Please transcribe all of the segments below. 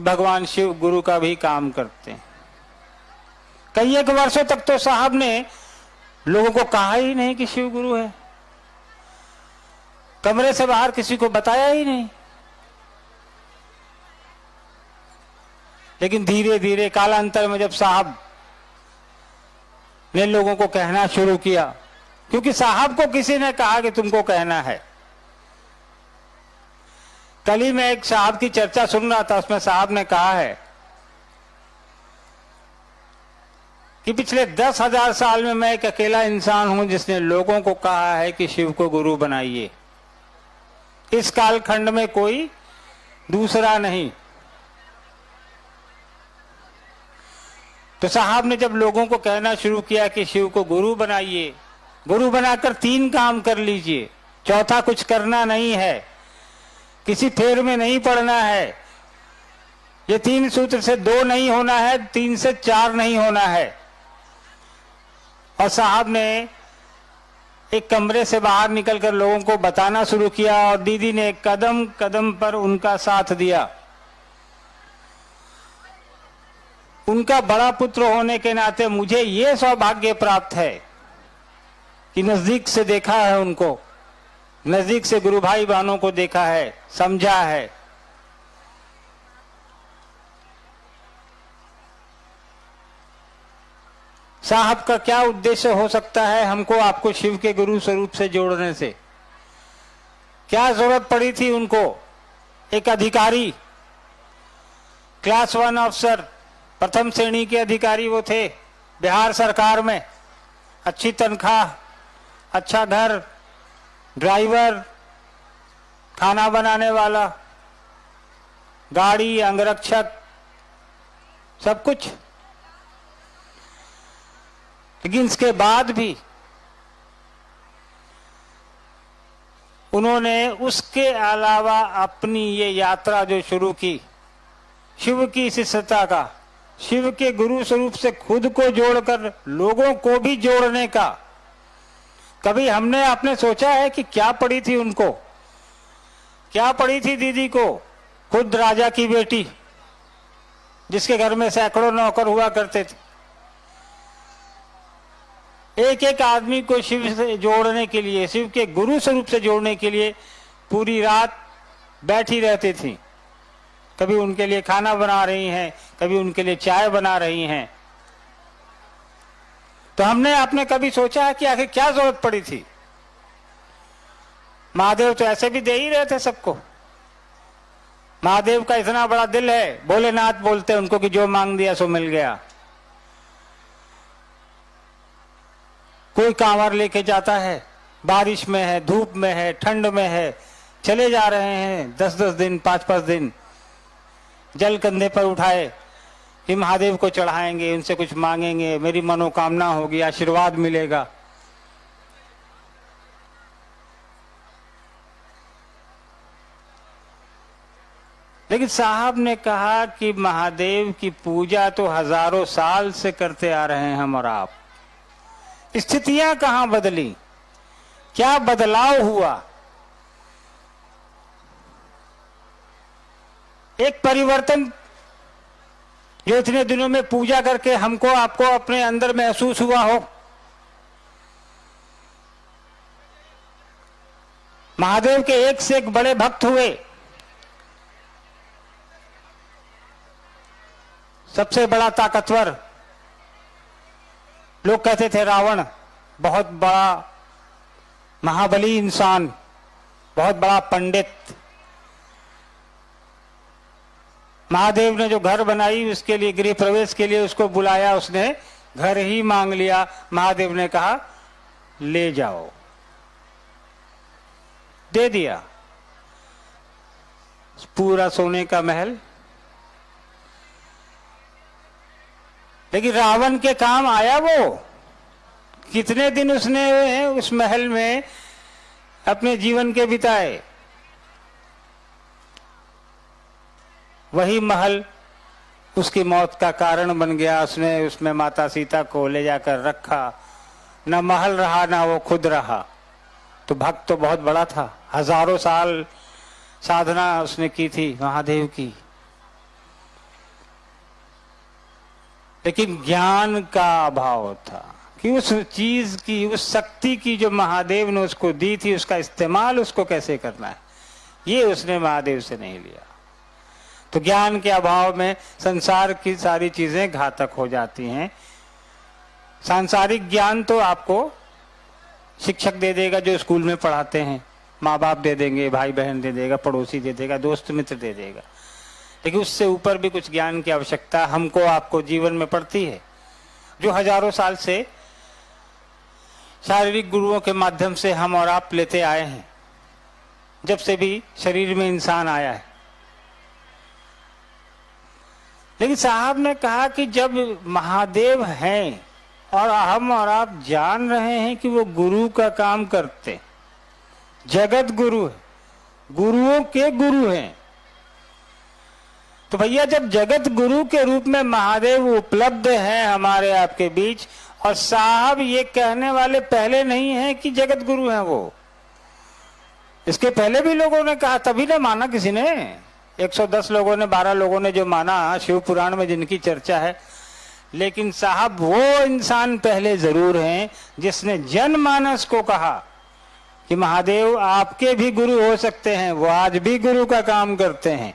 भगवान शिव गुरु का भी काम करते हैं। कई एक वर्षों तक तो साहब ने लोगों को कहा ही नहीं कि शिव गुरु है, कमरे से बाहर किसी को बताया ही नहीं। लेकिन धीरे धीरे कालांतर में जब साहब ने लोगों को कहना शुरू किया, क्योंकि साहब को किसी ने कहा कि तुमको कहना है। कल ही मैं एक साहब की चर्चा सुन रहा था, उसमें साहब ने कहा है कि पिछले 10,000 साल में मैं एक अकेला इंसान हूं जिसने लोगों को कहा है कि शिव को गुरु बनाइए। इस कालखंड में कोई दूसरा नहीं। तो साहब ने जब लोगों को कहना शुरू किया कि शिव को गुरु बनाइए, गुरु बनाकर 3 काम कर लीजिए, चौथा कुछ करना नहीं है, किसी फेर में नहीं पड़ना है, ये 3 सूत्र से 2 नहीं होना है, 3 से 4 नहीं होना है। और साहब ने एक कमरे से बाहर निकलकर लोगों को बताना शुरू किया और दीदी ने कदम कदम पर उनका साथ दिया। उनका बड़ा पुत्र होने के नाते मुझे ये सौभाग्य प्राप्त है कि नजदीक से देखा है उनको, नजदीक से गुरु भाई बहनों को देखा है, समझा है। साहब का क्या उद्देश्य हो सकता है हमको आपको शिव के गुरु स्वरूप से जोड़ने से? क्या जरूरत पड़ी थी उनको? एक अधिकारी, क्लास 1 अफसर, प्रथम श्रेणी के अधिकारी वो थे बिहार सरकार में, अच्छी तनख्वाह, अच्छा घर, ड्राइवर, खाना बनाने वाला, गाड़ी, अंगरक्षक, सब कुछ। लेकिन इसके बाद भी उन्होंने उसके अलावा अपनी ये यात्रा जो शुरू की, शिव की शिष्यता का, शिव के गुरु स्वरूप से खुद को जोड़कर लोगों को भी जोड़ने का। कभी हमने आपने सोचा है कि क्या पड़ी थी उनको, क्या पड़ी थी दीदी को? खुद राजा की बेटी, जिसके घर में सैकड़ों नौकर हुआ करते थे, एक एक आदमी को शिव से जोड़ने के लिए, शिव के गुरु स्वरूप से जोड़ने के लिए पूरी रात बैठी रहती थी। कभी उनके लिए खाना बना रही हैं, कभी उनके लिए चाय बना रही हैं। तो हमने आपने कभी सोचा है कि आखिर क्या जरूरत पड़ी थी? महादेव तो ऐसे भी दे ही रहे थे सबको। महादेव का इतना बड़ा दिल है, भोलेनाथ बोलते हैं उनको कि जो मांग दिया सो मिल गया। कोई कांवर लेके जाता है, बारिश में है, धूप में है, ठंड में है, चले जा रहे हैं 10-10 दिन, 5-5 दिन, जल कंधे पर उठाए कि महादेव को चढ़ाएंगे, उनसे कुछ मांगेंगे, मेरी मनोकामना होगी, आशीर्वाद मिलेगा। लेकिन साहब ने कहा कि महादेव की पूजा तो हजारों साल से करते आ रहे हैं हम और आप। स्थितियां कहां बदली, क्या बदलाव हुआ? एक परिवर्तन जो इतने दिनों में पूजा करके हमको आपको अपने अंदर महसूस हुआ हो। महादेव के एक से एक बड़े भक्त हुए। सबसे बड़ा ताकतवर, लोग कहते थे रावण, बहुत बड़ा महाबली इंसान, बहुत बड़ा पंडित। महादेव ने जो घर बनाई उसके लिए, गृह प्रवेश के लिए उसको बुलाया, उसने घर ही मांग लिया। महादेव ने कहा ले जाओ, दे दिया पूरा सोने का महल। लेकिन रावण के काम आया वो? कितने दिन उसने उस महल में अपने जीवन के बिताए। वही महल उसकी मौत का कारण बन गया। उसने उसमें माता सीता को ले जाकर रखा। न महल रहा, ना वो खुद रहा। तो भक्त तो बहुत बड़ा था, हजारों साल साधना उसने की थी महादेव की। लेकिन ज्ञान का अभाव था कि उस चीज की, उस शक्ति की जो महादेव ने उसको दी थी, उसका इस्तेमाल उसको कैसे करना है, ये उसने महादेव से नहीं लिया। तो ज्ञान के अभाव में संसार की सारी चीजें घातक हो जाती हैं। सांसारिक ज्ञान तो आपको शिक्षक दे देगा जो स्कूल में पढ़ाते हैं, माँ बाप दे देंगे, भाई बहन दे देगा, पड़ोसी दे देगा, दोस्त मित्र दे देगा, लेकिन उससे ऊपर भी कुछ ज्ञान की आवश्यकता हमको आपको जीवन में पड़ती है, जो हजारों साल से शारीरिक गुरुओं के माध्यम से हम और आप लेते आए हैं, जब से भी शरीर में इंसान आया है। लेकिन साहब ने कहा कि जब महादेव हैं और हम और आप जान रहे हैं कि वो गुरु का काम करते, जगत गुरु है, गुरुओं के गुरु हैं, तो भैया जब जगत गुरु के रूप में महादेव उपलब्ध हैं हमारे आपके बीच, और साहब ये कहने वाले पहले नहीं है कि जगत गुरु हैं वो, इसके पहले भी लोगों ने कहा, तभी ना माना किसी ने, 110 लोगों ने, 12 लोगों ने जो माना, शिव पुराण में जिनकी चर्चा है। लेकिन साहब वो इंसान पहले जरूर हैं जिसने जनमानस को कहा कि महादेव आपके भी गुरु हो सकते हैं, वो आज भी गुरु का काम करते हैं।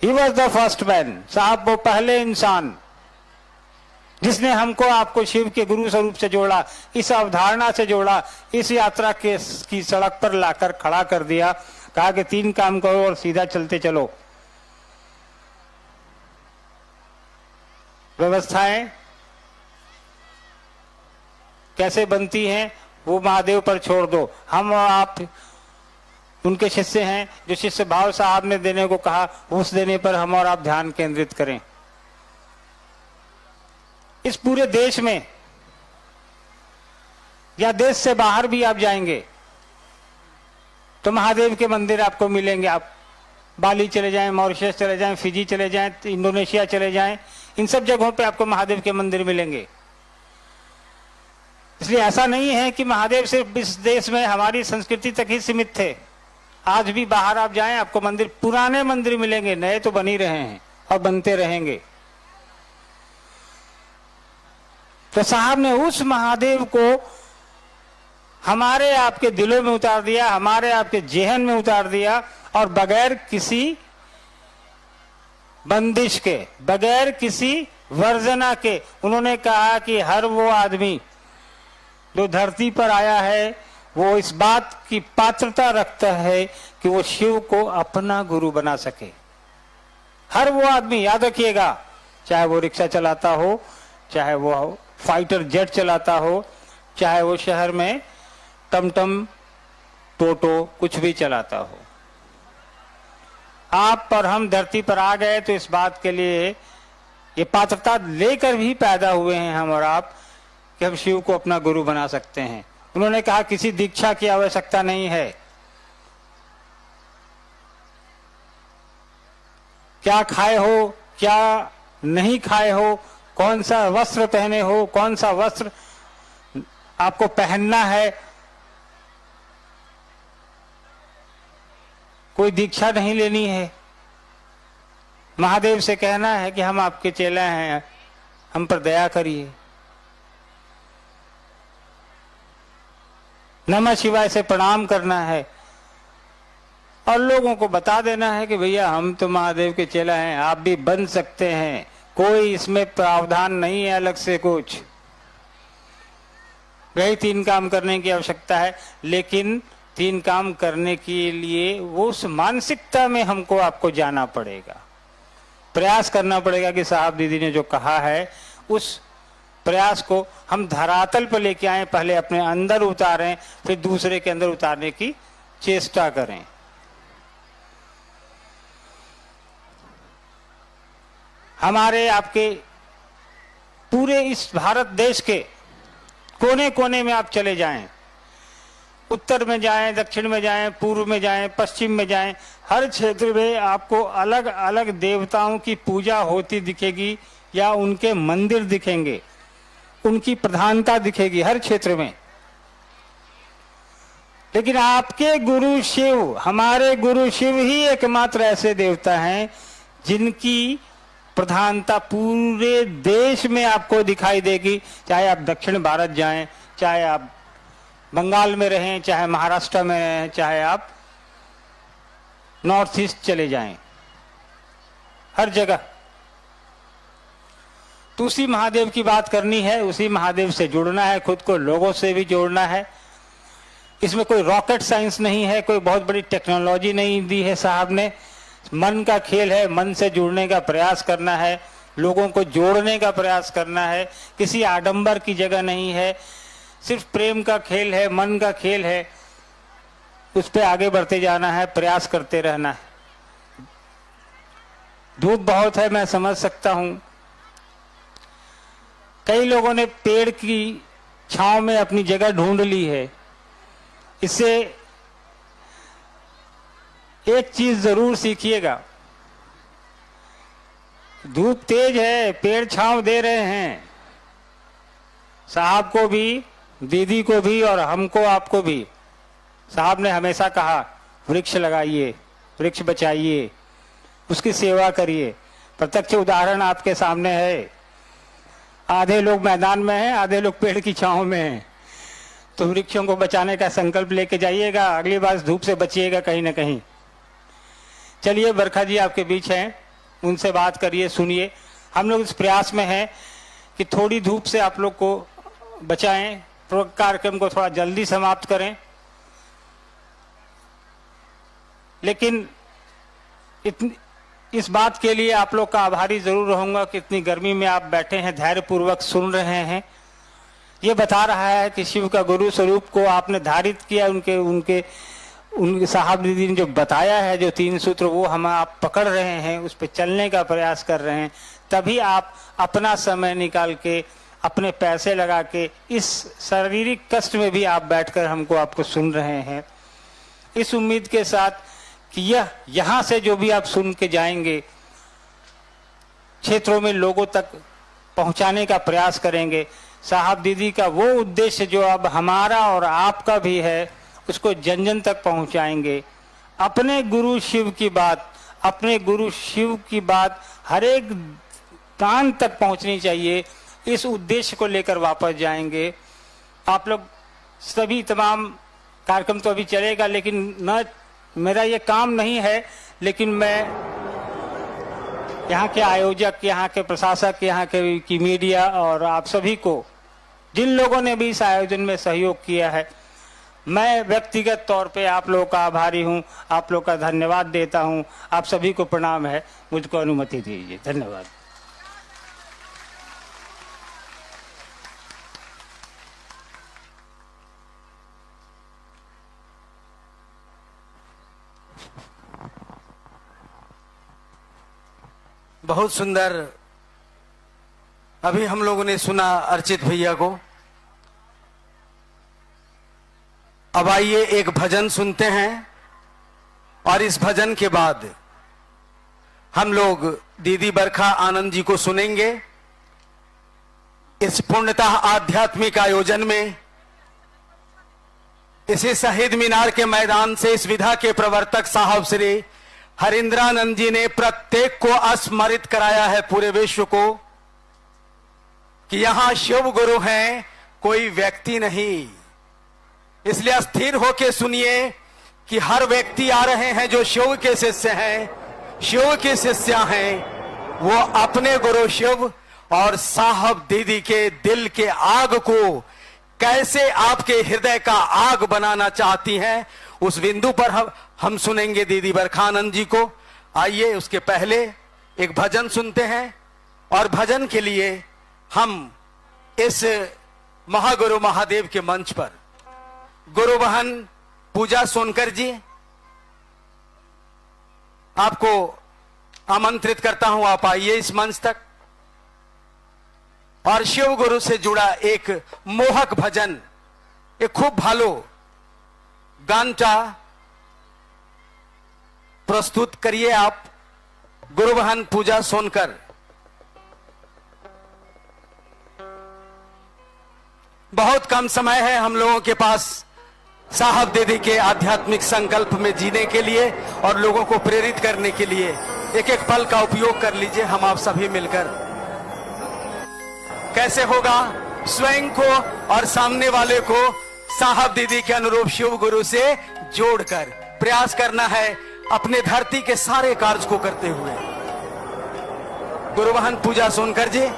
He was the first man, साहब वो पहले इंसान जिसने हमको आपको शिव के गुरु स्वरूप से जोड़ा, इस अवधारणा से जोड़ा, इस यात्रा के की सड़क पर लाकर खड़ा कर दिया, कहा कि 3 काम करो और सीधा चलते चलो। व्यवस्थाएं कैसे बनती हैं वो महादेव पर छोड़ दो, हम और आप उनके शिष्य हैं, जो शिष्य भाव साहब ने देने को कहा उस देने पर हम और आप ध्यान केंद्रित करें। इस पूरे देश में या देश से बाहर भी आप जाएंगे तो महादेव के मंदिर आपको मिलेंगे। आप बाली चले जाएं, मॉरिशस चले जाएं, फिजी चले जाएं, इंडोनेशिया चले जाएं, इन सब जगहों पे आपको महादेव के मंदिर मिलेंगे। इसलिए ऐसा नहीं है कि महादेव सिर्फ इस देश में हमारी संस्कृति तक ही सीमित थे। आज भी बाहर आप जाएं आपको मंदिर, पुराने मंदिर मिलेंगे, नए तो बन ही रहे हैं और बनते रहेंगे। तो साहब ने उस महादेव को हमारे आपके दिलों में उतार दिया, हमारे आपके जेहन में उतार दिया, और बगैर किसी बंदिश के, बगैर किसी वर्जना के उन्होंने कहा कि हर वो आदमी जो धरती पर आया है वो इस बात की पात्रता रखता है कि वो शिव को अपना गुरु बना सके। हर वो आदमी, याद रखिएगा, चाहे वो रिक्शा चलाता हो, चाहे वो फाइटर जेट चलाता हो, चाहे वो शहर में टमटम टोटो कुछ भी चलाता हो, आप और हम धरती पर आ गए तो इस बात के लिए ये पात्रता लेकर भी पैदा हुए हैं हम और आप कि हम शिव को अपना गुरु बना सकते हैं। उन्होंने कहा किसी दीक्षा की आवश्यकता नहीं है, क्या खाए हो, क्या नहीं खाए हो, कौन सा वस्त्र पहने हो, कौन सा वस्त्र आपको पहनना है, कोई दीक्षा नहीं लेनी है। महादेव से कहना है कि हम आपके चेला हैं, हम पर दया करिए। नमः शिवाय से प्रणाम करना है और लोगों को बता देना है कि भैया हम तो महादेव के चेला हैं, आप भी बन सकते हैं, कोई इसमें प्रावधान नहीं है अलग से कुछ। यही 3 काम करने की आवश्यकता है, लेकिन 3 काम करने के लिए वो उस मानसिकता में हमको आपको जाना पड़ेगा, प्रयास करना पड़ेगा कि साहब दीदी ने जो कहा है उस प्रयास को हम धरातल पर लेके आए, पहले अपने अंदर उतारें, फिर दूसरे के अंदर उतारने की चेष्टा करें। हमारे आपके पूरे इस भारत देश के कोने कोने में आप चले जाएं, उत्तर में जाएं, दक्षिण में जाएं, पूर्व में जाएं, पश्चिम में जाएं, हर क्षेत्र में आपको अलग अलग देवताओं की पूजा होती दिखेगी या उनके मंदिर दिखेंगे, उनकी प्रधानता दिखेगी हर क्षेत्र में। लेकिन आपके गुरु शिव, हमारे गुरु शिव ही एकमात्र ऐसे देवता हैं जिनकी प्रधानता पूरे देश में आपको दिखाई देगी। चाहे आप दक्षिण भारत जाएं, चाहे आप बंगाल में रहें, चाहे महाराष्ट्र में रहें, चाहे आप नॉर्थ ईस्ट चले जाएं, हर जगह तो उसी महादेव की बात करनी है, उसी महादेव से जुड़ना है, खुद को लोगों से भी जोड़ना है। इसमें कोई रॉकेट साइंस नहीं है, कोई बहुत बड़ी टेक्नोलॉजी नहीं दी है साहब ने। मन का खेल है, मन से जुड़ने का प्रयास करना है, लोगों को जोड़ने का प्रयास करना है। किसी आडंबर की जगह नहीं है, सिर्फ प्रेम का खेल है, मन का खेल है, उस पर आगे बढ़ते जाना है, प्रयास करते रहना है। धूप बहुत है, मैं समझ सकता हूं। कई लोगों ने पेड़ की छांव में अपनी जगह ढूंढ ली है। इससे एक चीज जरूर सीखिएगा, धूप तेज है, पेड़ छांव दे रहे हैं, साहब को भी, दीदी को भी और हमको, आपको भी। साहब ने हमेशा कहा वृक्ष लगाइए, वृक्ष बचाइए, उसकी सेवा करिए। प्रत्यक्ष उदाहरण आपके सामने है। आधे लोग मैदान में हैं, आधे लोग पेड़ की छांव में हैं। तो वृक्षों को बचाने का संकल्प लेके जाइएगा, अगली बार धूप से बचिएगा कहीं ना कहीं। चलिए, बरखा जी आपके बीच हैं, उनसे बात करिए, सुनिए। हम लोग इस प्रयास में हैं कि थोड़ी धूप से आप लोग को बचाएं, कार्यक्रम को थोड़ा जल्दी समाप्त करें। लेकिन इस बात के लिए आप लोग का आभारी जरूर रहूंगा कि इतनी गर्मी में आप बैठे हैं, धैर्यपूर्वक सुन रहे हैं। ये बता रहा है कि शिव का गुरु स्वरूप को आपने धारित किया। उनके साहब दीदी ने जो बताया है, जो 3 सूत्र, वो हम आप पकड़ रहे हैं, उस पर चलने का प्रयास कर रहे हैं। तभी आप अपना समय निकाल के, अपने पैसे लगा के, इस शारीरिक कष्ट में भी आप बैठकर हमको, आपको सुन रहे हैं, इस उम्मीद के साथ कि यहां से जो भी आप सुन के जाएंगे, क्षेत्रों में लोगों तक पहुंचाने का प्रयास करेंगे। साहब दीदी का वो उद्देश्य जो अब हमारा और आपका भी है, उसको जन जन तक पहुंचाएंगे। अपने गुरु शिव की बात, अपने गुरु शिव की बात हर एक कान तक पहुंचनी चाहिए। इस उद्देश्य को लेकर वापस जाएंगे। आप लोग सभी, तमाम कार्यक्रम तो अभी चलेगा, लेकिन न मेरा ये काम नहीं है, लेकिन मैं यहाँ के आयोजक, यहाँ के प्रशासक, यहाँ के की मीडिया और आप सभी को, जिन लोगों ने भी इस आयोजन में सहयोग किया है, मैं व्यक्तिगत तौर पे आप लोगों का आभारी हूँ, आप लोग का धन्यवाद देता हूँ। आप सभी को प्रणाम है। मुझको अनुमति दीजिए। धन्यवाद। बहुत सुंदर अभी हम लोगों ने सुना अर्चित भैया को। अब आइए एक भजन सुनते हैं और इस भजन के बाद हम लोग दीदी बरखा आनंद जी को सुनेंगे। इस पूर्णतः आध्यात्मिक आयोजन में, इसी शहीद मीनार के मैदान से इस विधा के प्रवर्तक साहब श्री हरिंद्रानंद जी ने प्रत्येक को स्मरित कराया है, पूरे विश्व को, कि यहां शिव गुरु हैं, कोई व्यक्ति नहीं। इसलिए स्थिर होके सुनिए कि हर व्यक्ति आ रहे हैं जो शिव के शिष्य हैं, शिव के शिष्या हैं। वो अपने गुरु शिव और साहब दीदी के दिल के आग को कैसे आपके हृदय का आग बनाना चाहती हैं, उस बिंदु पर हम सुनेंगे दीदी बरखानंद जी को। आइए उसके पहले एक भजन सुनते हैं और भजन के लिए हम इस महागुरु महादेव के मंच पर गुरु बहन पूजा सोनकर जी, आपको आमंत्रित करता हूं, आप आइए इस मंच तक और शिव गुरु से जुड़ा एक मोहक भजन, एक खूब भालो गानटा प्रस्तुत करिए आप, गुरु बहन पूजा सोनकर। बहुत कम समय है हम लोगों के पास साहब दीदी के आध्यात्मिक संकल्प में जीने के लिए और लोगों को प्रेरित करने के लिए। एक एक पल का उपयोग कर लीजिए हम आप सभी मिलकर। कैसे होगा? स्वयं को और सामने वाले को साहब दीदी के अनुरूप शिव गुरु से जोड़कर प्रयास करना है अपने धरती के सारे कार्य को करते हुए। गुरुवहन Pooja Sonkar ji.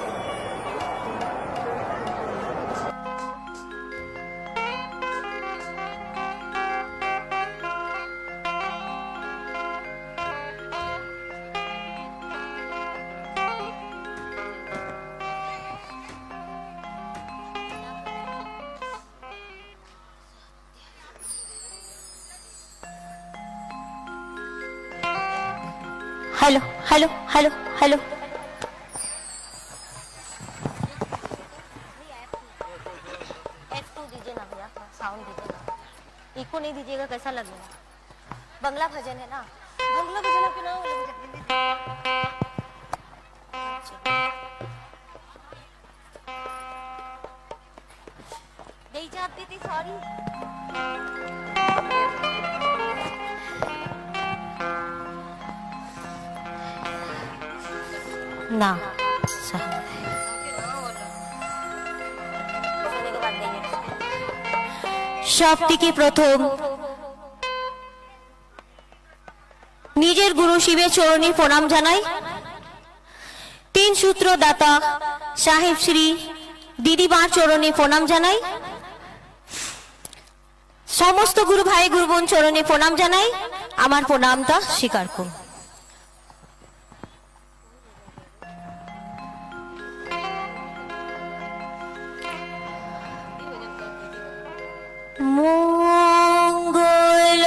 Hello hello hello hello. F2 दीजिए ना भैया, साउंड दीजिए ना, इको नहीं दीजिएगा कैसा लगेगा? बंगला भजन है ना, बंगला भजन है ना, नहीं जाती थी, सॉरी। ना সবথেকে প্রথম নিজের গুরু শিবের চরণে প্রণাম জানাই। তিন সূত্র দাতা সাহেব শ্রী দিদিমার চরণে প্রণাম জানাই। সমস্ত গুরু ভাই গুরু বোন চরণে প্রণাম জানাই। আমার প্রণামটা স্বীকার করুন। মঙ্গল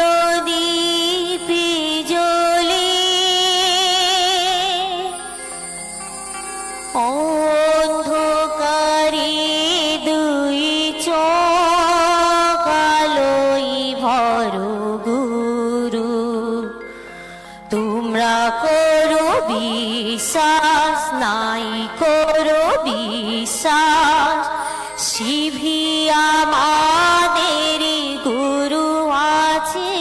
দীপে জ্বলে অন্ধকারে দুই চোখ আলোয় ভর গুরু, তোমরা করো বিশ্বাস নাই করো বিশ্বাস, শিবই আমাদের গুরু আছে,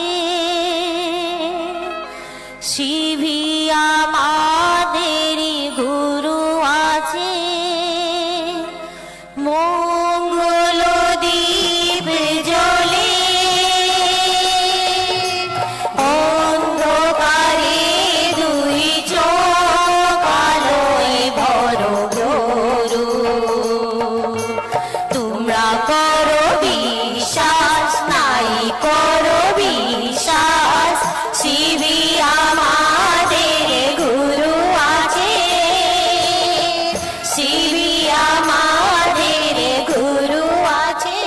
শিবই আমাদের গুরু আছে। মঙ্গল দীপ জ্বলে অন্ধকারে দুই চোখ আলোয় ভর গুরু, তোমরা করো বিশ্বাস নাই করো বিশ্বাস, শিবই আমাদের গুরু আছে, শিবই আমাদের গুরু আছে।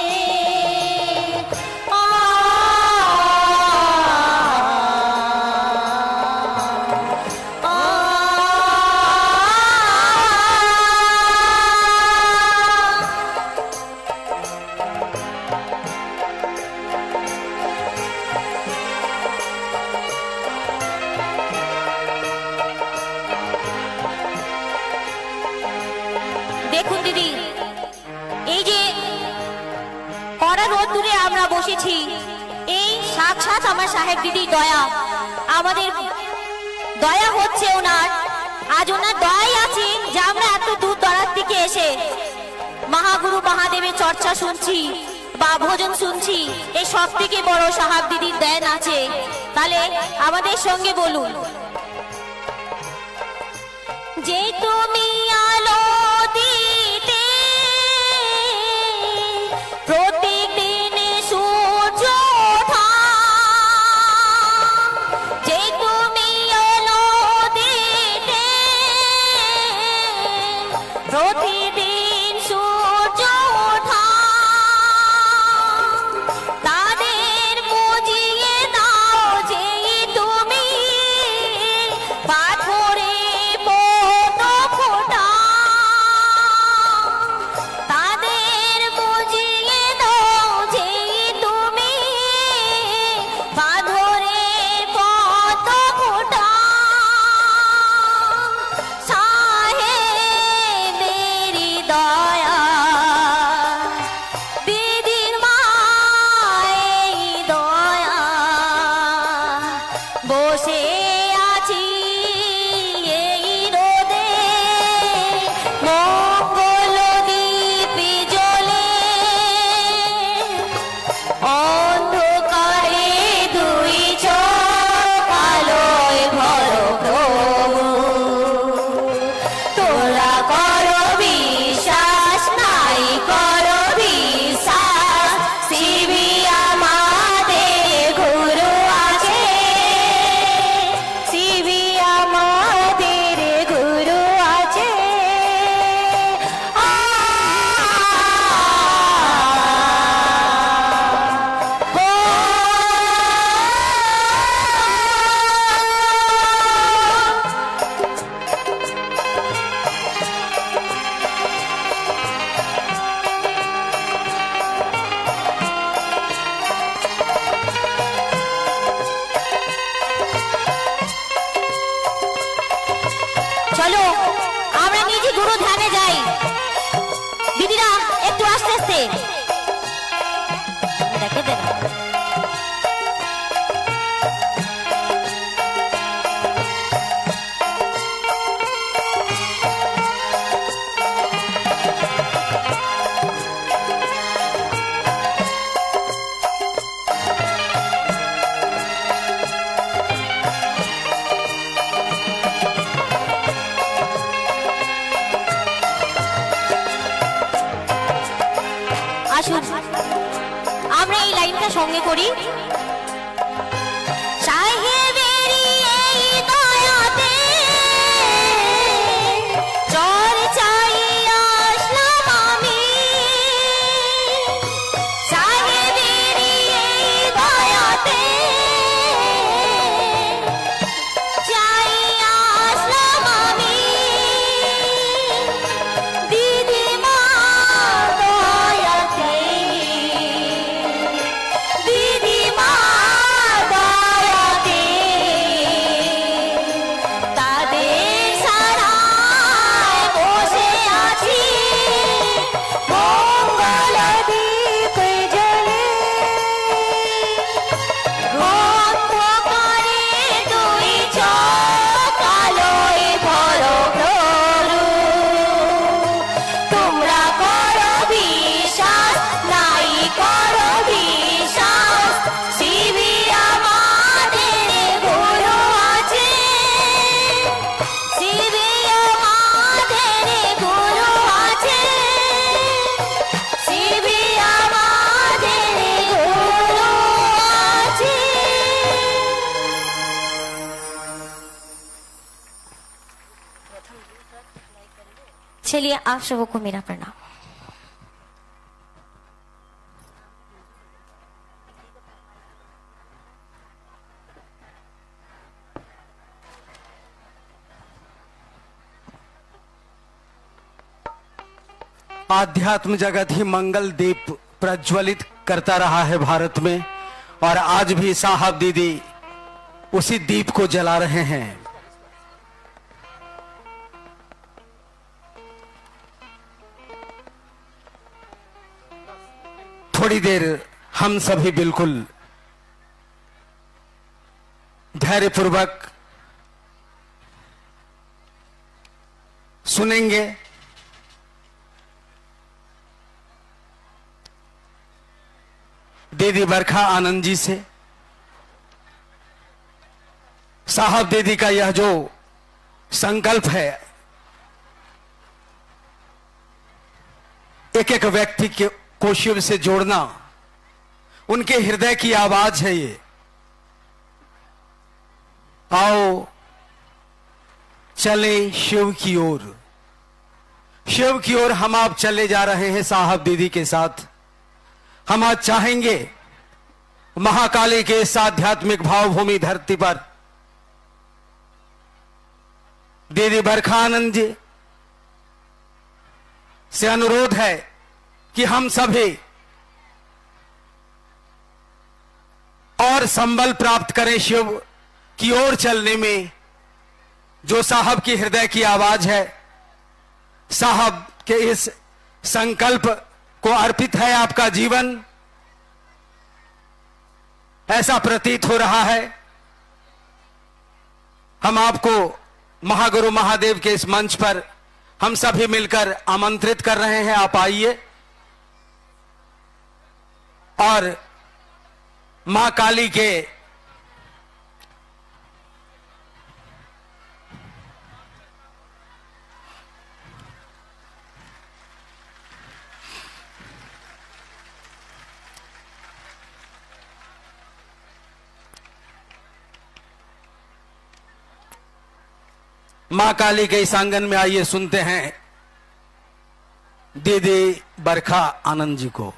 দেখুন দিদি, এই যে কড়া রোদ্দুরে আমরা বসেছি, এই সাক্ষাৎ আমার সাহেব দিদির দয়া, আমাদের দয়া হচ্ছে ওনার। আজ ওনার দয়াই আছে যে আমরা এত দূর দরাজ থেকে এসে মহাগুরু মহাদেবের চর্চা শুনছি বা ভোজন শুনছি। এই সব থেকে বড় সাহেব দিদির দেন আছে। তাহলে আমাদের সঙ্গে বলুন, যে তুমি আলো দিতে প্রতিদিন সূর্য ওঠা, যে তুমি আলো দিতে প্রতিদিন সূর্য ওঠা, তাদের বুঝিয়ে দাও যে তুমি চলো আমরা নিজে গুরু ধ্যানে যাই। দিদিরা একটু আস্তে আস্তে দেখে দেন। আসুন আমরা এই লাইনটা সঙ্গে করি। সাহেবেরি এই দয়াতে চর চাইয়া আসলাম আমি, সাহেবেরি এই দয়াতে চাইয়া আসলাম আমি। দিদিমা দয়াতে, দিদিমা দয়াতে তাদের সারায় বসে আছি মঙ্গল দীপ জ্বলে। অন্ধকারে দুই চোখ আলোয় ভরো প্রভু, তোমরা করো বিশ্বাস নাই করো বিশ্বাস, শিবই আমাদের গুরু আছে, শিবই আমাদের গুরু আছে, শিবই আমাদের গুরু আছে। चलिए आप सबों को मेरा प्रणाम। आध्यात्म जगत ही मंगल दीप प्रज्वलित करता रहा है भारत में, और आज भी साहब दीदी उसी दीप को जला रहे हैं। थोड़ी देर हम सभी बिल्कुल धैर्यपूर्वक सुनेंगे। दीदी बरखा आनंद जी से साहब दीदी का यह जो संकल्प है, एक एक व्यक्ति के को शिव से जोड़ना, उनके हृदय की आवाज है ये। आओ चले शिव की ओर, शिव की ओर हम आप चले जा रहे हैं साहब दीदी के साथ। हम आज चाहेंगे महाकाली के इस आध्यात्मिक भावभूमि धरती पर दीदी बरखा आनंद जी से अनुरोध है कि हम सभी और संबल प्राप्त करें शिव की ओर चलने में। जो साहब की हृदय की आवाज है, साहब के इस संकल्प को अर्पित है आपका जीवन, ऐसा प्रतीत हो रहा है। हम आपको महागुरु महादेव के इस मंच पर हम सभी मिलकर आमंत्रित कर रहे हैं, आप आइए और मां काली के मां काली के इस आंगन में आइए, सुनते हैं दीदी बरखा आनंद जी को।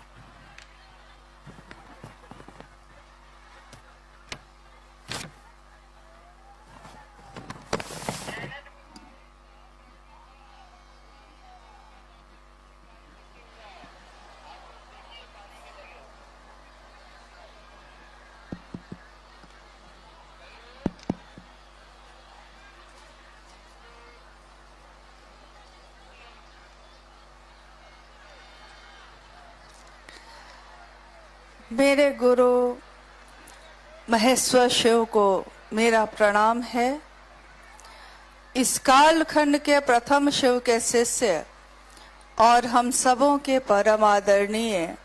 मेरे गुरु महेश्वर शिव को मेरा प्रणाम है। इस कालखंड के प्रथम शिव के शिष्य और हम सबों के परम आदरणीय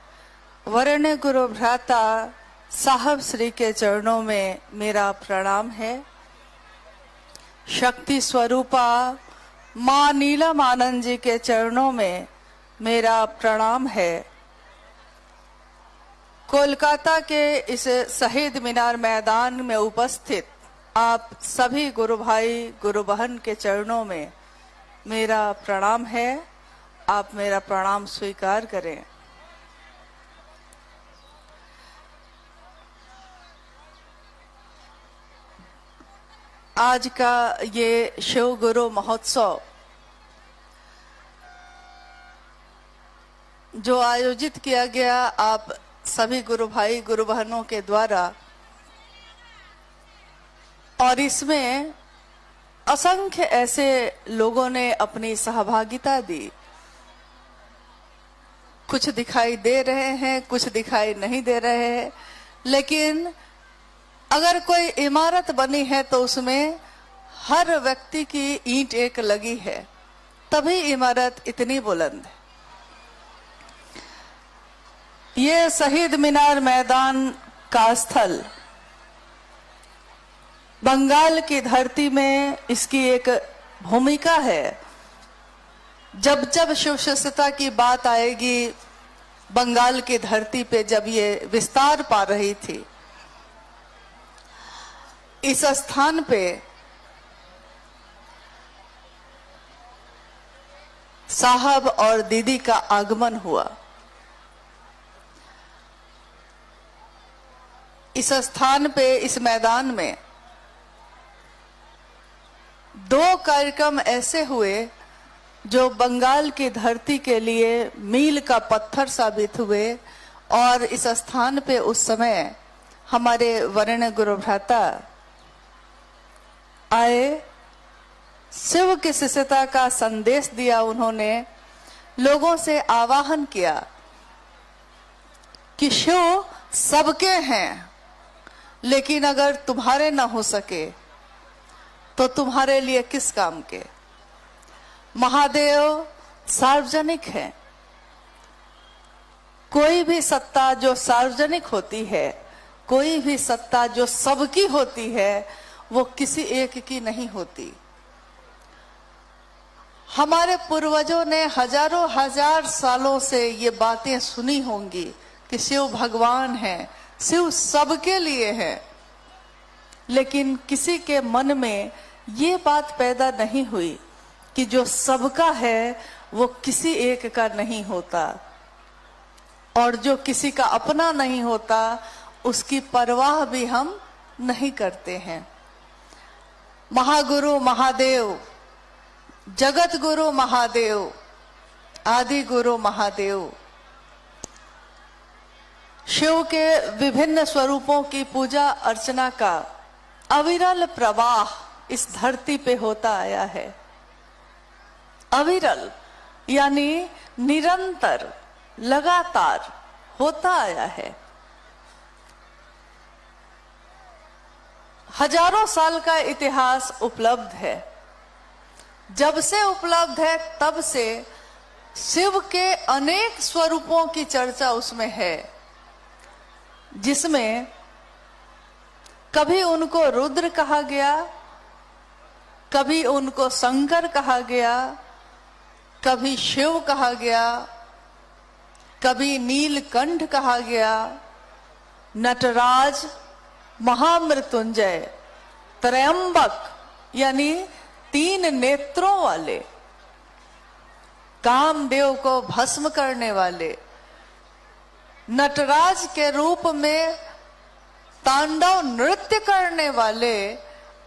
वरेण्य गुरु भ्राता साहब श्री के चरणों में मेरा प्रणाम है। शक्ति स्वरूपा मां नीलम आनंद जी के चरणों में मेरा प्रणाम है। कोलकाता के इस शहीद मीनार मैदान में उपस्थित आप सभी गुरु भाई गुरु बहन के चरणों में मेरा प्रणाम है। आप मेरा प्रणाम स्वीकार करें। आज का ये शिव गुरु महोत्सव जो आयोजित किया गया आप सभी गुरु भाई गुरु बहनों के द्वारा, और इसमें असंख्य ऐसे लोगों ने अपनी सहभागिता दी। कुछ दिखाई दे रहे हैं, कुछ दिखाई नहीं दे रहे हैं, लेकिन अगर कोई इमारत बनी है तो उसमें हर व्यक्ति की ईंट एक लगी है, तभी इमारत इतनी बुलंद है। ये शहीद मीनार मैदान का स्थल बंगाल की धरती में इसकी एक भूमिका है। जब जब शिव शिष्यता की बात आएगी, बंगाल की धरती पे जब ये विस्तार पा रही थी, इस स्थान पे साहब और दीदी का आगमन हुआ। इस स्थान पे, इस मैदान में 2 कार्यक्रम ऐसे हुए जो बंगाल की धरती के लिए मील का पत्थर साबित हुए। और इस स्थान पे उस समय हमारे वरेण्य गुरु भ्राता आए, शिव की शिष्यता का संदेश दिया। उन्होंने लोगों से आवाहन किया कि शिव सबके हैं, लेकिन अगर तुम्हारे ना हो सके तो तुम्हारे लिए किस काम के। महादेव सार्वजनिक है। कोई भी सत्ता जो सार्वजनिक होती है, कोई भी सत्ता जो सबकी होती है, वो किसी एक की नहीं होती। हमारे पूर्वजों ने हजारों हजार सालों से ये बातें सुनी होंगी कि शिव भगवान हैं, शिव सबके लिए है, लेकिन किसी के मन में ये बात पैदा नहीं हुई कि जो सबका है वो किसी एक का नहीं होता, और जो किसी का अपना नहीं होता उसकी परवाह भी हम नहीं करते हैं। महागुरु महादेव, जगत गुरु महादेव, आदि गुरु महादेव, शिव के विभिन्न स्वरूपों की पूजा अर्चना का अविरल प्रवाह इस धरती पे होता आया है। अविरल यानी निरंतर, लगातार होता आया है। हजारों साल का इतिहास उपलब्ध है। जब से उपलब्ध है तब से शिव के अनेक स्वरूपों की चर्चा उसमें है, जिसमें कभी उनको रुद्र कहा गया, कभी उनको शंकर कहा गया, कभी शिव कहा गया, कभी नीलकंठ कहा गया, नटराज, महामृत्युंजय, त्रयंबक यानी 3 नेत्रों वाले, कामदेव को भस्म करने वाले, नटराज के रूप में तांडव नृत्य करने वाले,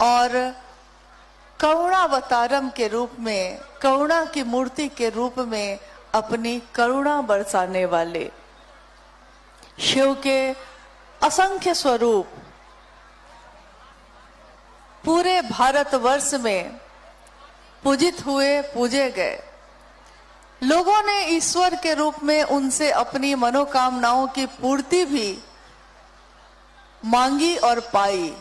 और करुणावतारम के रूप में, करुणा की मूर्ति के रूप में अपनी करुणा बरसाने वाले। शिव के असंख्य स्वरूप पूरे भारतवर्ष में पूजित हुए, पूजे गए। लोगों ने ईश्वर के रूप में उनसे अपनी मनोकामनाओं की पूर्ति भी मांगी और पाई।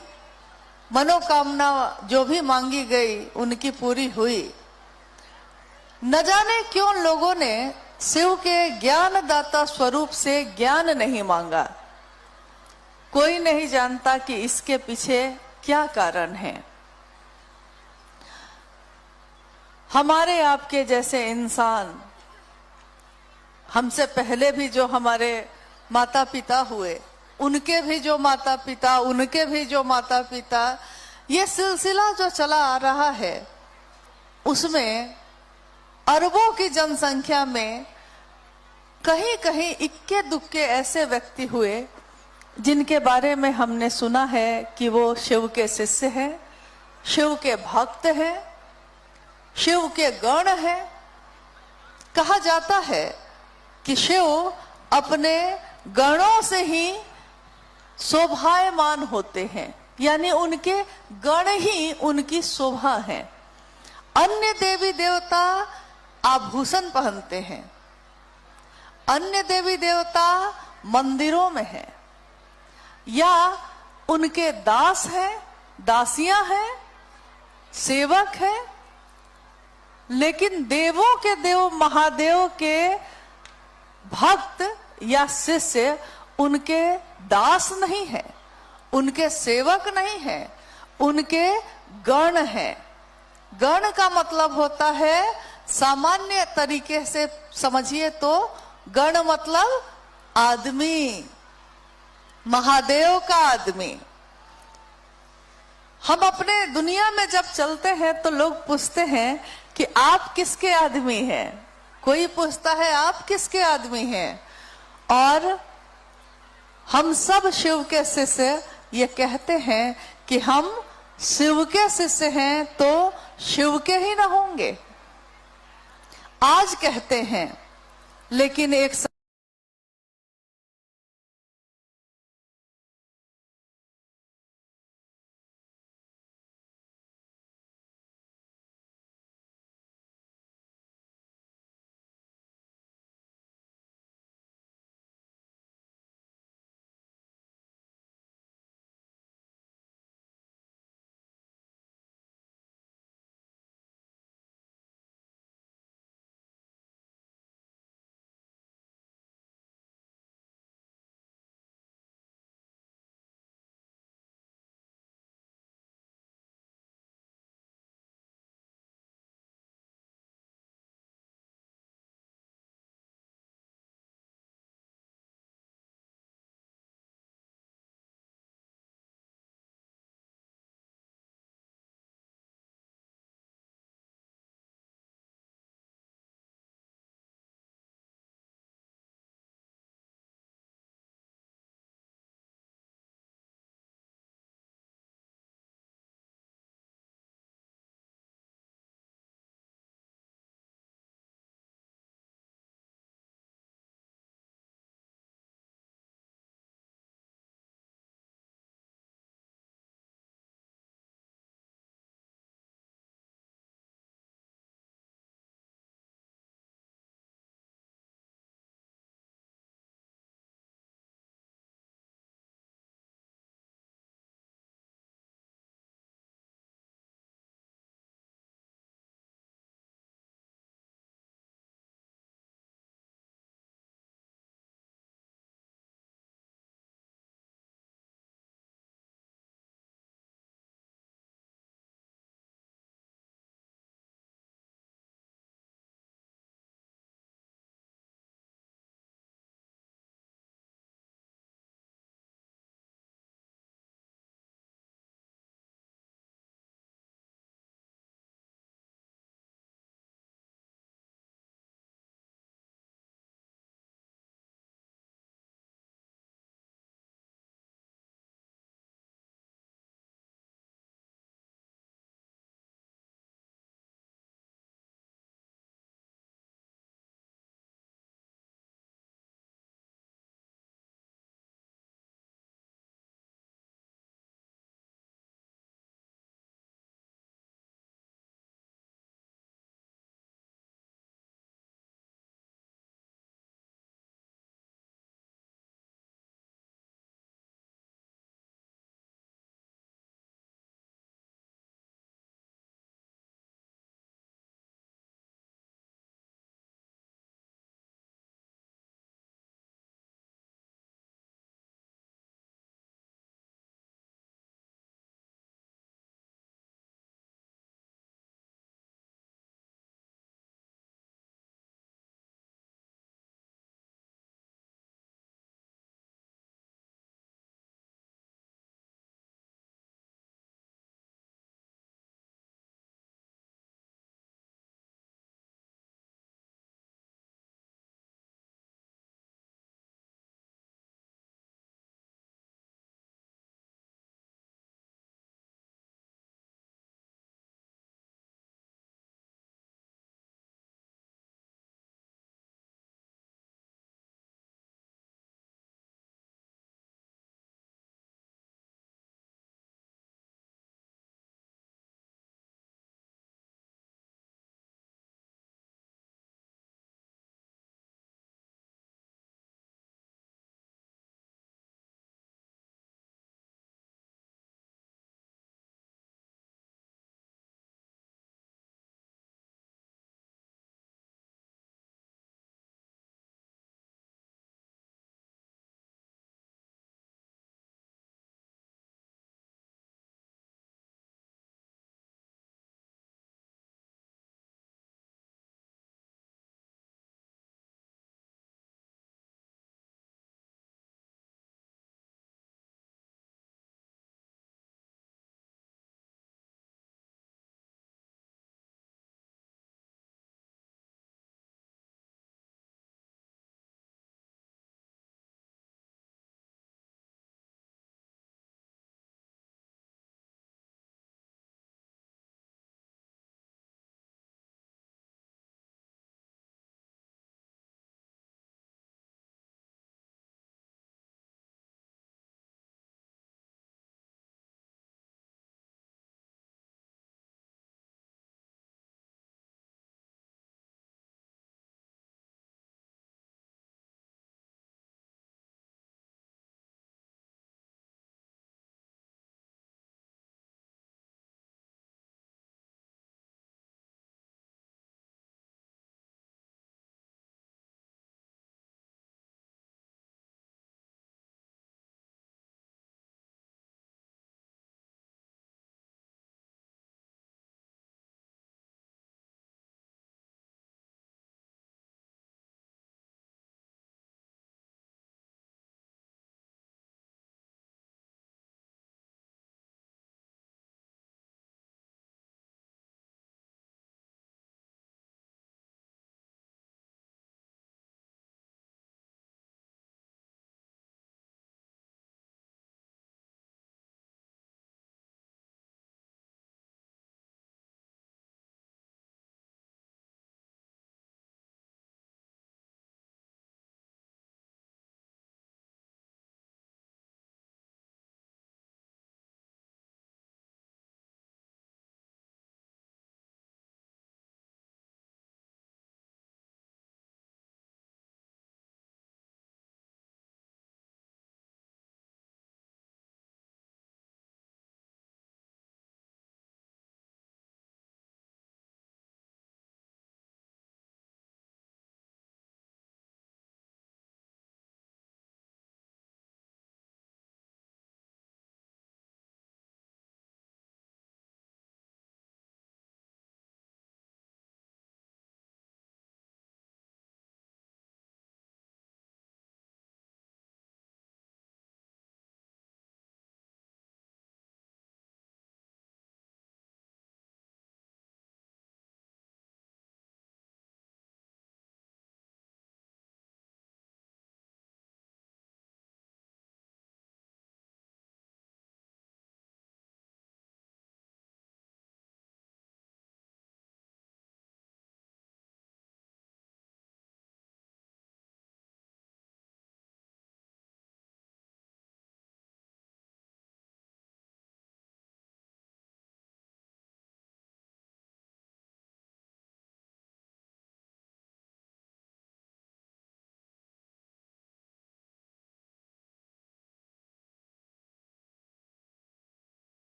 मनोकामना जो भी मांगी गई उनकी पूरी हुई। न जाने क्यों लोगों ने शिव के ज्ञानदाता स्वरूप से ज्ञान नहीं मांगा। कोई नहीं जानता कि इसके पीछे क्या कारण है। हमारे आपके जैसे इंसान, हमसे पहले भी जो हमारे माता पिता हुए, उनके भी जो माता पिता, उनके भी जो माता पिता, ये सिलसिला जो चला आ रहा है, उसमें अरबों की जनसंख्या में कहीं कहीं इक्के दुक्के ऐसे व्यक्ति हुए जिनके बारे में हमने सुना है कि वो शिव के शिष्य हैं, शिव के भक्त हैं, शिव के गण हैं। कहा जाता है कि शिव अपने गणों से ही शोभायमान होते हैं, यानी उनके गण ही उनकी शोभा है। अन्य देवी देवता आभूषण पहनते हैं, अन्य देवी देवता मंदिरों में हैं, या उनके दास हैं, दासियां हैं, सेवक हैं। लेकिन देवों के देव महादेव के भक्त या शिष्य उनके दास नहीं है, उनके सेवक नहीं है, उनके गण हैं। गण का मतलब होता है, सामान्य तरीके से समझिए तो गण मतलब आदमी, महादेव का आदमी। हम अपने दुनिया में जब चलते हैं तो लोग पूछते हैं कि आप किसके आदमी हैं। कोई पूछता है आप किसके आदमी हैं, और हम सब शिव के शिष्य ये कहते हैं कि हम शिव के शिष्य हैं तो शिव के ही ना होंगे। आज कहते हैं, लेकिन एक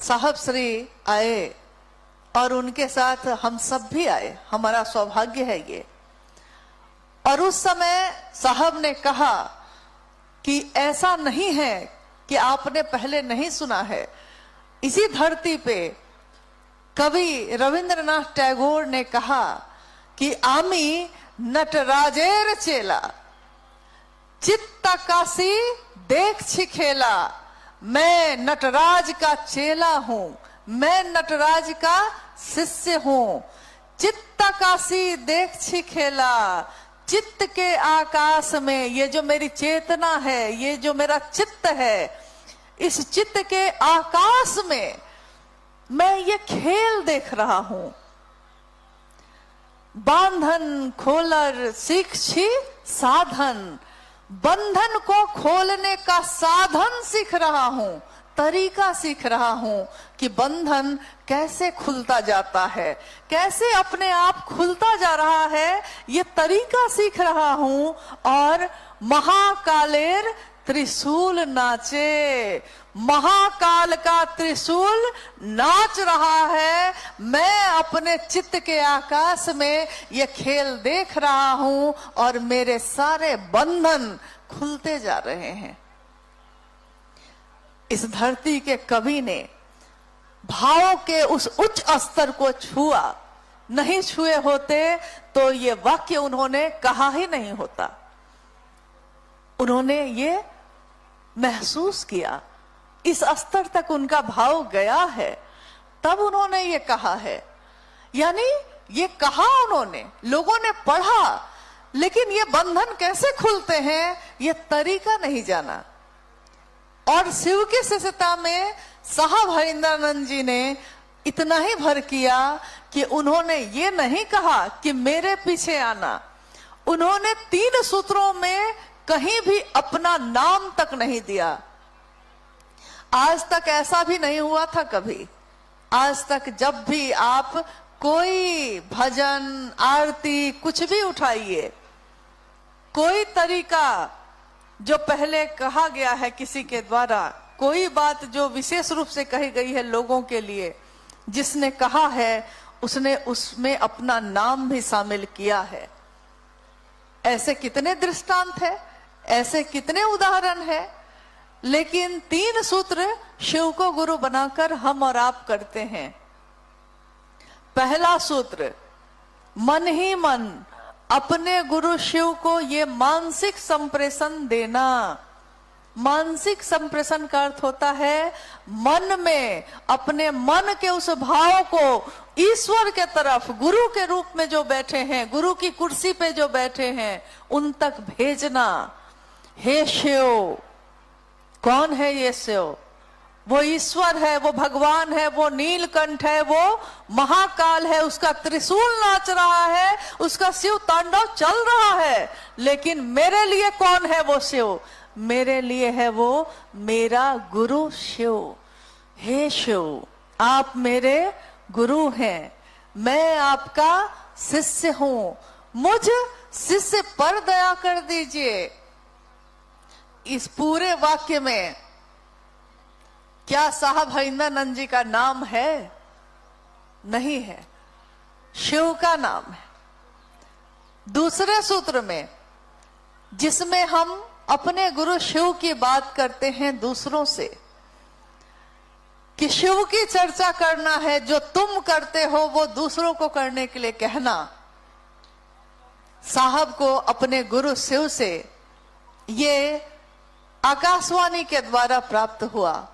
साहब श्री आए और उनके साथ हम सब भी आए, हमारा सौभाग्य है ये। और उस समय साहब ने कहा कि ऐसा नहीं है कि आपने पहले नहीं सुना है। इसी धरती पे कवि रविंद्रनाथ टैगोर ने कहा कि आमी नटराजेर चेला, चित्तकाशी देख छिखेला, मैं नटराज का चेला हूं, मैं नटराज का शिष्य हूं। चित्तकाशी देख छिखेला, चित्त के आकाश में, ये जो मेरी चेतना है, ये जो मेरा चित्त है, इस चित्त के आकाश में मैं ये खेल देख रहा हूं। बांधन खोलर सीख छी साधन, बंधन को खोलने का साधन सीख रहा हूं, तरीका सीख रहा हूं कि बंधन कैसे खुलता जाता है, कैसे अपने आप खुलता जा रहा है, ये तरीका सीख रहा हूं। और महाकालेर त्रिशूल नाचे, महाकाल का त्रिशूल नाच रहा है। मैं अपने चित्त के आकाश में ये खेल देख रहा हूं और मेरे सारे बंधन खुलते जा रहे हैं। इस धरती के कवि ने भाव के उस उच्च स्तर को छुआ, नहीं छुए होते तो ये वाक्य उन्होंने कहा ही नहीं होता। उन्होंने ये महसूस किया, इस स्तर तक उनका भाव गया है, तब उन्होंने ये कहा है। यानी ये कहा उन्होंने, लोगों ने पढ़ा, लेकिन ये बंधन कैसे खुलते हैं ये तरीका नहीं जाना। और शिव की शिष्यता में साहब हरिंद्रानंद जी ने इतना ही भर किया कि उन्होंने ये नहीं कहा कि मेरे पीछे आना। उन्होंने 3 सूत्रों में कहीं भी अपना नाम तक नहीं दिया। आज तक ऐसा भी नहीं हुआ था कभी। आज तक जब भी आप कोई भजन, आरती, कुछ भी उठाइए, कोई तरीका जो पहले कहा गया है किसी के द्वारा, कोई बात जो विशेष रूप से कही गई है लोगों के लिए, जिसने कहा है उसने उसमें अपना नाम भी शामिल किया है। ऐसे कितने दृष्टांत है, ऐसे कितने उदाहरण है। लेकिन 3 सूत्र शिव को गुरु बनाकर हम और आप करते हैं। पहला सूत्र, मन ही मन अपने गुरु शिव को ये मानसिक संप्रेषण देना। मानसिक संप्रेषण का अर्थ होता है मन में अपने मन के उस भाव को ईश्वर के तरफ, गुरु के रूप में जो बैठे हैं, गुरु की कुर्सी पे जो बैठे हैं, उन तक भेजना। हे शिव, कौन है ये शिव? वो ईश्वर है, वो भगवान है, वो नीलकंठ है, वो महाकाल है, उसका त्रिशूल नाच रहा है, उसका शिव तांडव चल रहा है। लेकिन मेरे लिए कौन है वो शिव? मेरे लिए है वो मेरा गुरु शिव। हे शिव, आप मेरे गुरु हैं, मैं आपका शिष्य हूं, मुझ शिष्य पर दया कर दीजिए। इस पूरे वाक्य में क्या साहब हरिंद्रानंद जी का नाम है? नहीं है, शिव का नाम है। दूसरे सूत्र में, जिसमें हम अपने गुरु शिव की बात करते हैं दूसरों से, कि शिव की चर्चा करना है, जो तुम करते हो वो दूसरों को करने के लिए कहना। साहब को अपने गुरु शिव से ये आकाशवाणी के द्वारा प्राप्त हुआ,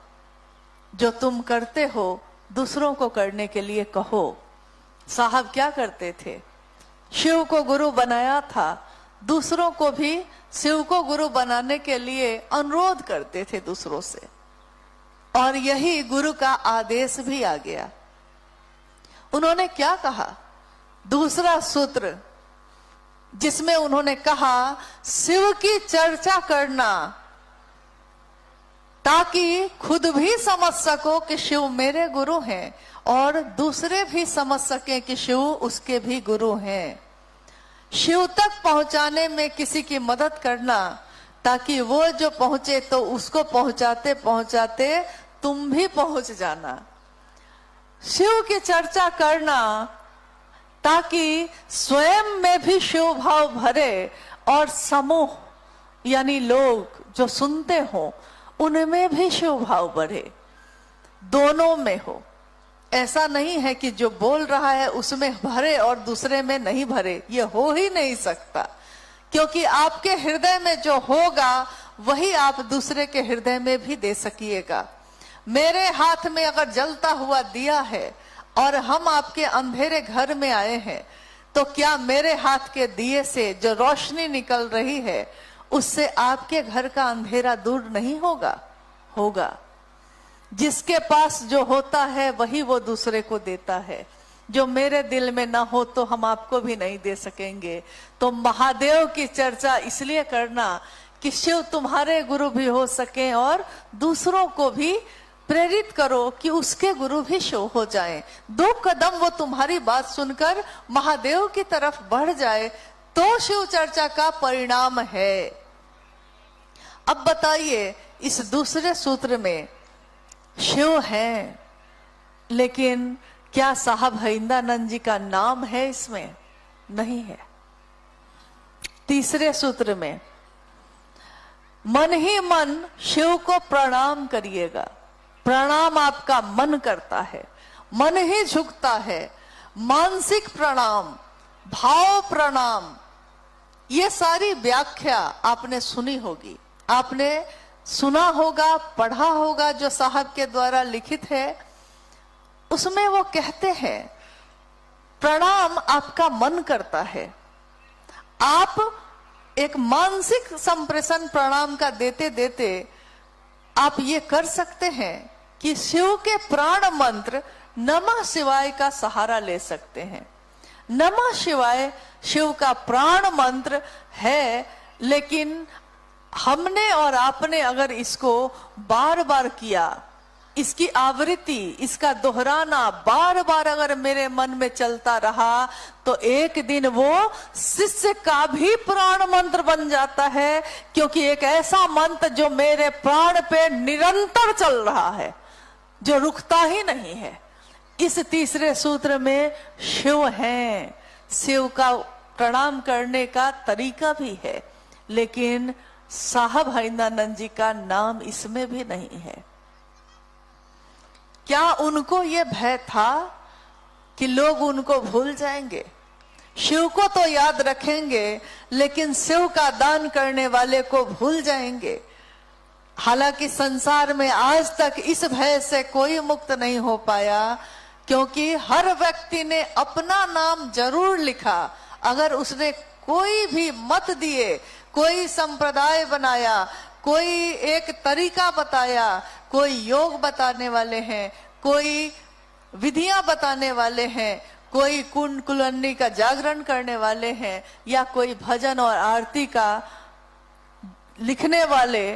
जो तुम करते हो दूसरों को करने के लिए कहो। साहब क्या करते थे? शिव को गुरु बनाया था, दूसरों को भी शिव को गुरु बनाने के लिए अनुरोध करते थे दूसरों से, और यही गुरु का आदेश भी आ गया। उन्होंने क्या कहा? दूसरा सूत्र, जिसमें उन्होंने कहा शिव की चर्चा करना, ताकि खुद भी समझ सको कि शिव मेरे गुरु हैं और दूसरे भी समझ सके कि शिव उसके भी गुरु हैं। शिव तक पहुंचाने में किसी की मदद करना, ताकि वो जो पहुंचे तो उसको पहुंचाते पहुंचाते तुम भी पहुंच जाना। शिव की चर्चा करना ताकि स्वयं में भी शिव भाव भरे और समूह यानी लोग जो सुनते हो उनमें भी शिव भाव बढ़े, दोनों में हो। ऐसा नहीं है कि जो बोल रहा है उसमें भरे और दूसरे में नहीं भरे, ये हो ही नहीं सकता, क्योंकि आपके हृदय में जो होगा वही आप दूसरे के हृदय में भी दे सकिएगा। मेरे हाथ में अगर जलता हुआ दिया है और हम आपके अंधेरे घर में आए हैं, तो क्या मेरे हाथ के दिए से जो रोशनी निकल रही है उससे आपके घर का अंधेरा दूर नहीं होगा? होगा। जिसके पास जो होता है वही वो दूसरे को देता है। जो मेरे दिल में ना हो तो हम आपको भी नहीं दे सकेंगे। तो महादेव की चर्चा इसलिए करना कि शिव तुम्हारे गुरु भी हो सके और दूसरों को भी प्रेरित करो कि उसके गुरु भी शिव हो जाएं। 2 कदम वो तुम्हारी बात सुनकर महादेव की तरफ बढ़ जाए तो शिव चर्चा का परिणाम है। अब बताइए, इस दूसरे सूत्र में शिव है, लेकिन क्या साहब हरिंद्रानंद जी का नाम है इसमें? नहीं है। तीसरे सूत्र में मन ही मन शिव को प्रणाम करिएगा। प्रणाम आपका मन करता है, मन ही झुकता है। मानसिक प्रणाम, भाव प्रणाम, ये सारी व्याख्या आपने सुनी होगी, आपने सुना होगा, पढ़ा होगा जो साहब के द्वारा लिखित है। उसमें वो कहते हैं प्रणाम आपका मन करता है। आप एक मानसिक संप्रेषण प्रणाम का देते देते आप ये कर सकते हैं कि शिव के प्राण मंत्र नमः शिवाय का सहारा ले सकते हैं। नमः शिवाय शिव का प्राण मंत्र है, लेकिन हमने और आपने अगर इसको बार बार किया, इसकी आवृत्ति, इसका दोहराना बार बार अगर मेरे मन में चलता रहा, तो एक दिन वो शिष्य का भी प्राण मंत्र बन जाता है, क्योंकि एक ऐसा मंत्र जो मेरे प्राण पे निरंतर चल रहा है, जो रुकता ही नहीं है। इस तीसरे सूत्र में शिव है, शिव का प्रणाम करने का तरीका भी है, लेकिन साहब हरिंद्रानंद जी का नाम इसमें भी नहीं है। क्या उनको ये भय था कि लोग उनको भूल जाएंगे? शिव को तो याद रखेंगे, लेकिन शिव का दान करने वाले को भूल जाएंगे। हालांकि संसार में आज तक इस भय से कोई मुक्त नहीं हो पाया, क्योंकि हर व्यक्ति ने अपना नाम जरूर लिखा। अगर उसने कोई भी मत दिए, कोई संप्रदाय बनाया, कोई एक तरीका बताया, कोई योग बताने वाले हैं, कोई विधियां बताने वाले हैं, कोई कुंड कुलन्नी का जागरण करने वाले हैं, या कोई भजन और आरती का लिखने वाले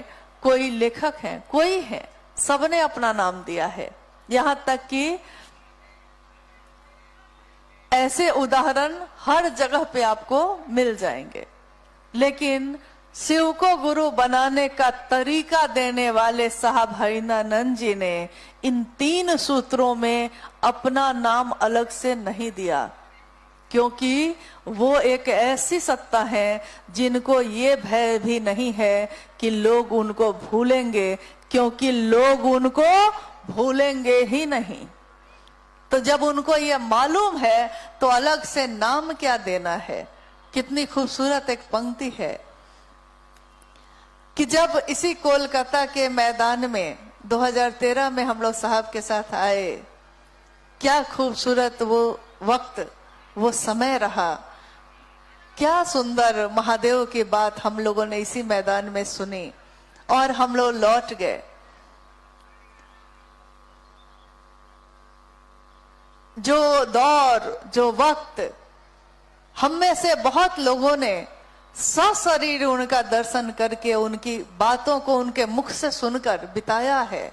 कोई लेखक हैं, कोई है, सबने अपना नाम दिया है। यहां तक कि ऐसे उदाहरण हर जगह पे आपको मिल जाएंगे। लेकिन शिव को गुरु बनाने का तरीका देने वाले साहब हरिंद्रानंद जी ने इन 3 सूत्रों में अपना नाम अलग से नहीं दिया, क्योंकि वो एक ऐसी सत्ता है जिनको ये भय भी नहीं है कि लोग उनको भूलेंगे, क्योंकि लोग उनको भूलेंगे ही नहीं। तो जब उनको ये मालूम है तो अलग से नाम क्या देना है। कितनी खूबसूरत एक पंक्ति है कि जब इसी कोलकाता के मैदान में 2013 में हम लोग साहब के साथ आए, क्या खूबसूरत वो वक्त, वो समय रहा। क्या सुंदर महादेव की बात हम लोगों ने इसी मैदान में सुनी और हम लोग लौट गए। जो दौर, जो वक्त, हम में से बहुत लोगों ने सशरीर उनका दर्शन करके, उनकी बातों को उनके मुख से सुनकर बिताया है।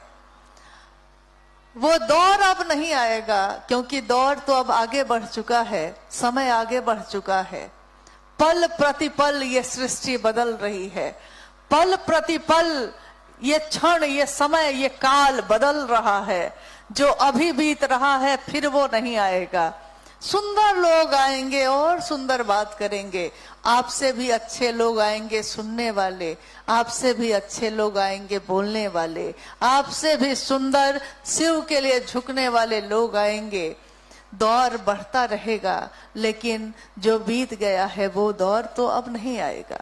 वो दौर अब नहीं आएगा, क्योंकि दौर तो अब आगे बढ़ चुका है, समय आगे बढ़ चुका है। पल प्रतिपल ये सृष्टि बदल रही है। पल प्रतिपल ये क्षण, ये समय, ये काल बदल रहा है। जो अभी बीत रहा है फिर वो नहीं आएगा। सुंदर लोग आएंगे और सुंदर बात करेंगे। आपसे भी अच्छे लोग आएंगे सुनने वाले, आपसे भी अच्छे लोग आएंगे बोलने वाले, आपसे भी सुंदर शिव के लिए झुकने वाले लोग आएंगे। दौर बढ़ता रहेगा, लेकिन जो बीत गया है वो दौर तो अब नहीं आएगा।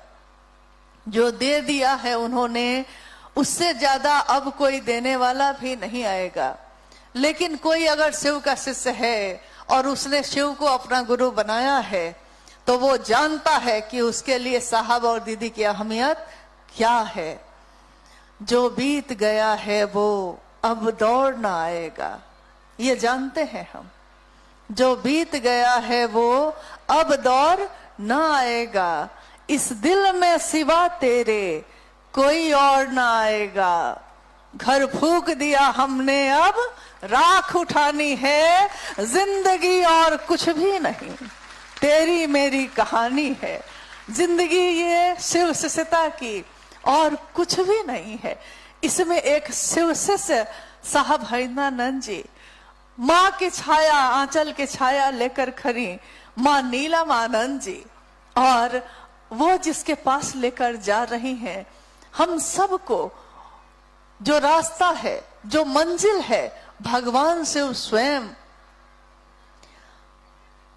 जो दे दिया है उन्होंने, उससे ज्यादा अब कोई देने वाला भी नहीं आएगा। लेकिन कोई अगर शिव का शिष्य है और उसने शिव को अपना गुरु बनाया है, तो वो जानता है कि उसके लिए साहब और दीदी की अहमियत क्या है। जो बीत गया है वो अब दौड़ ना आएगा, ये जानते हैं हम। जो बीत गया है वो अब दौर ना आएगा। इस दिल में सिवा तेरे कोई और ना आएगा। घर फूक दिया हमने, अब राख उठानी है। जिंदगी और कुछ भी नहीं, तेरी मेरी कहानी है। जिंदगी ये शिव शिष्यता की और कुछ भी नहीं है। इसमें एक शिव शिष्य साहब हरिंद्रानंद जी, माँ की छाया, आंचल की छाया लेकर खड़ी माँ नीलमानंद जी, और वो जिसके पास लेकर जा रही हैं हम सबको, जो रास्ता है, जो मंजिल है, भगवान शिव स्वयं,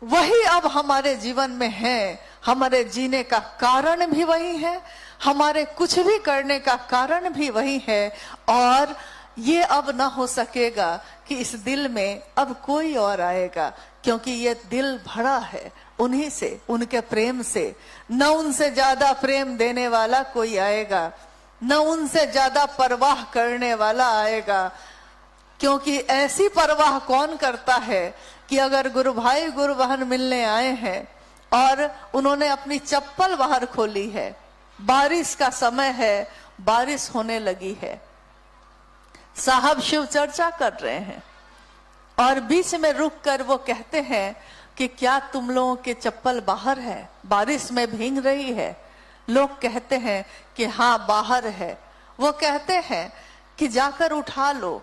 वही अब हमारे जीवन में है। हमारे जीने का कारण भी वही है, हमारे कुछ भी करने का कारण भी वही है। और ये अब ना हो सकेगा कि इस दिल में अब कोई और आएगा, क्योंकि ये दिल भरा है उन्हीं से, उनके प्रेम से। न उनसे ज्यादा प्रेम देने वाला कोई आएगा, न उनसे ज्यादा परवाह करने वाला आएगा। क्योंकि ऐसी परवाह कौन करता है कि अगर गुरु भाई गुरु बहन मिलने आए हैं और उन्होंने अपनी चप्पल बाहर खोली है, बारिश का समय है, बारिश होने लगी है, साहब शिव चर्चा कर रहे हैं और बीच में रुक कर वो कहते हैं कि क्या तुम लोगों के चप्पल बाहर है, बारिश में भीग रही है? लोग कहते हैं कि हाँ बाहर है। वो कहते हैं कि जाकर उठा लो,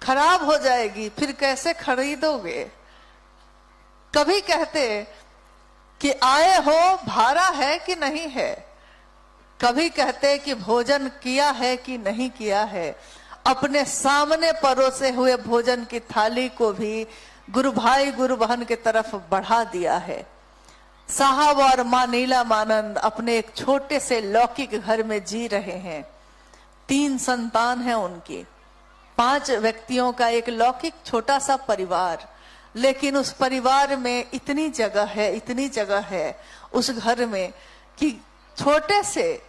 खराब हो जाएगी, फिर कैसे खरीदोगे? कभी कहते कि आए हो, भारा है कि नहीं है? कभी कहते कि भोजन किया है कि नहीं किया है? अपने सामने परोसे हुए भोजन की थाली को भी गुरु भाई गुरु बहन की तरफ बढ़ा दिया है। साहब और माँ नीलमानंद अपने एक छोटे से लौकिक घर में जी रहे हैं। 3 संतान हैं उनकी, 5 व्यक्तियों का एक लौकिक छोटा सा परिवार। लेकिन उस परिवार में इतनी जगह है, इतनी जगह है उस घर में कि छोटे से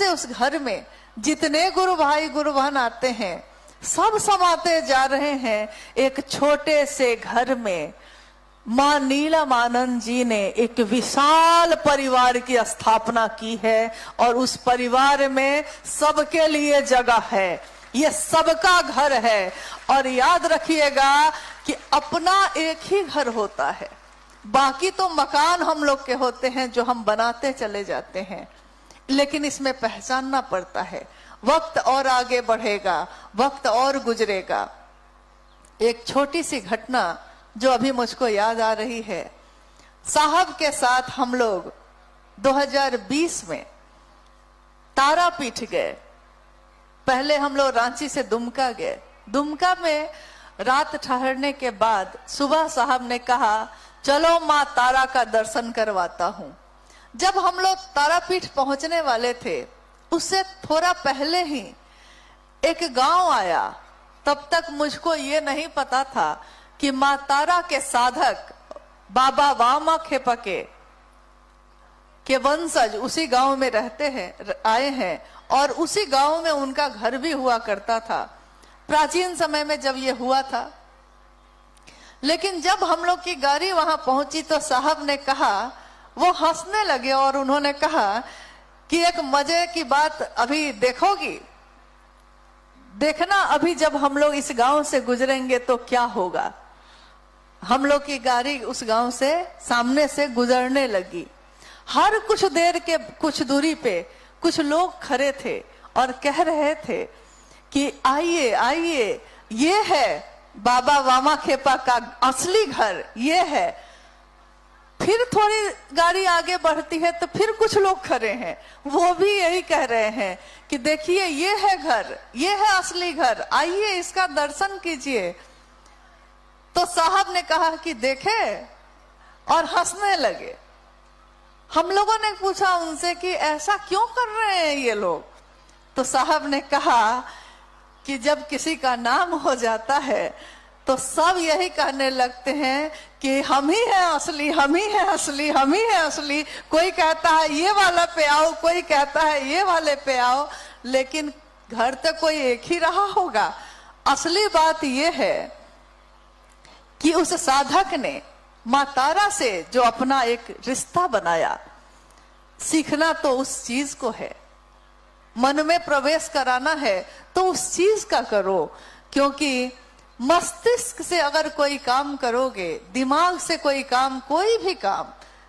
उस घर में जितने गुरु भाई गुरु बहन आते हैं सब समाते जा रहे हैं। एक छोटे से घर में माँ नीलमानंद जी ने एक विशाल परिवार की स्थापना की है और उस परिवार में सबके लिए जगह है। ये सबका घर है। और याद रखिएगा कि अपना एक ही घर होता है, बाकी तो मकान हम लोग के होते हैं जो हम बनाते चले जाते हैं। लेकिन इसमें पहचानना पड़ता है, वक्त और आगे बढ़ेगा, वक्त और गुजरेगा। एक छोटी सी घटना जो अभी मुझको याद आ रही है, साहब के साथ हम लोग 2020 में तारापीठ गए। पहले हम लोग रांची से दुमका गए। दुमका में रात ठहरने के बाद सुबह साहब ने कहा चलो माँ तारा का दर्शन करवाता हूँ। जब हम लोग तारापीठ पहुंचने वाले थे, उससे थोड़ा पहले ही एक गांव आया। तब तक मुझको ये नहीं पता था कि माँ तारा के साधक बाबा वामा खेपके के वंशज उसी गांव में रहते हैं, आए हैं, और उसी गांव में उनका घर भी हुआ करता था प्राचीन समय में जब ये हुआ था। लेकिन जब हम लोग की गाड़ी वहां पहुंची तो साहब ने कहा, वो हंसने लगे और उन्होंने कहा कि एक मजे की बात अभी देखोगी, देखना अभी जब हम लोग इस गांव से गुजरेंगे तो क्या होगा। हम लोग की गाड़ी उस गांव से सामने से गुजरने लगी। हर कुछ देर के कुछ दूरी पे कुछ लोग खड़े थे और कह रहे थे कि आइए आइए, ये है बाबा वामाखेपा का असली घर, ये है। फिर थोड़ी गाड़ी आगे बढ़ती है तो फिर कुछ लोग खड़े हैं, वो भी यही कह रहे हैं कि देखिए ये है घर, ये है असली घर, आइए इसका दर्शन कीजिए। तो साहब ने कहा कि देखे, और हंसने लगे। हम लोगों ने पूछा उनसे कि ऐसा क्यों कर रहे हैं ये लोग? तो साहब ने कहा कि जब किसी का नाम हो जाता है तो सब यही कहने लगते हैं कि हम ही हैं असली, हम ही हैं असली, हम ही हैं असली। कोई कहता है ये वाला पे आओ, कोई कहता है ये वाले पे आओ, लेकिन घर तो कोई एक ही रहा होगा। असली बात यह है कि उस साधक ने मां तारा से जो अपना एक रिश्ता बनाया, सीखना तो उस चीज को है, मन में प्रवेश कराना है तो उस चीज का करो। क्योंकि मस्तिष्क से अगर कोई काम करोगे, दिमाग से कोई काम, कोई भी काम,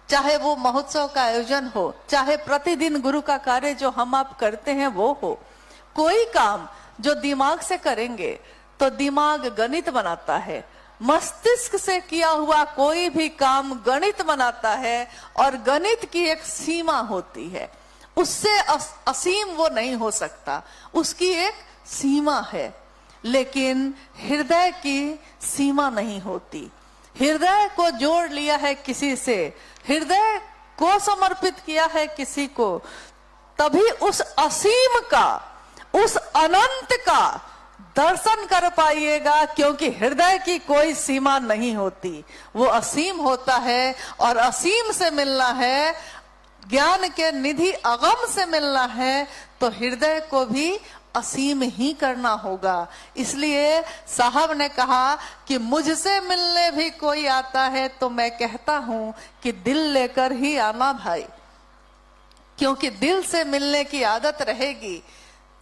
चाहे वो महोत्सव का आयोजन हो, चाहे प्रतिदिन गुरु का कार्य जो हम आप करते हैं वो हो, कोई काम जो दिमाग से करेंगे तो दिमाग गणित बनाता है। मस्तिष्क से किया हुआ कोई भी काम गणित बनाता है, और गणित की एक सीमा होती है, उससे असीम वो नहीं हो सकता, उसकी एक सीमा है। लेकिन हृदय की सीमा नहीं होती। हृदय को जोड़ लिया है किसी से, हृदय को समर्पित किया है किसी को, तभी उस असीम का, उस अनंत का दर्शन कर पाइएगा। क्योंकि हृदय की कोई सीमा नहीं होती, वो असीम होता है, और असीम से मिलना है, ज्ञान के निधि अगम से मिलना है, तो हृदय को भी असीम ही करना होगा। इसलिए साहब ने कहा कि मुझसे मिलने भी कोई आता है तो मैं कहता हूं कि दिल लेकर ही आना भाई। क्योंकि दिल से मिलने की आदत रहेगी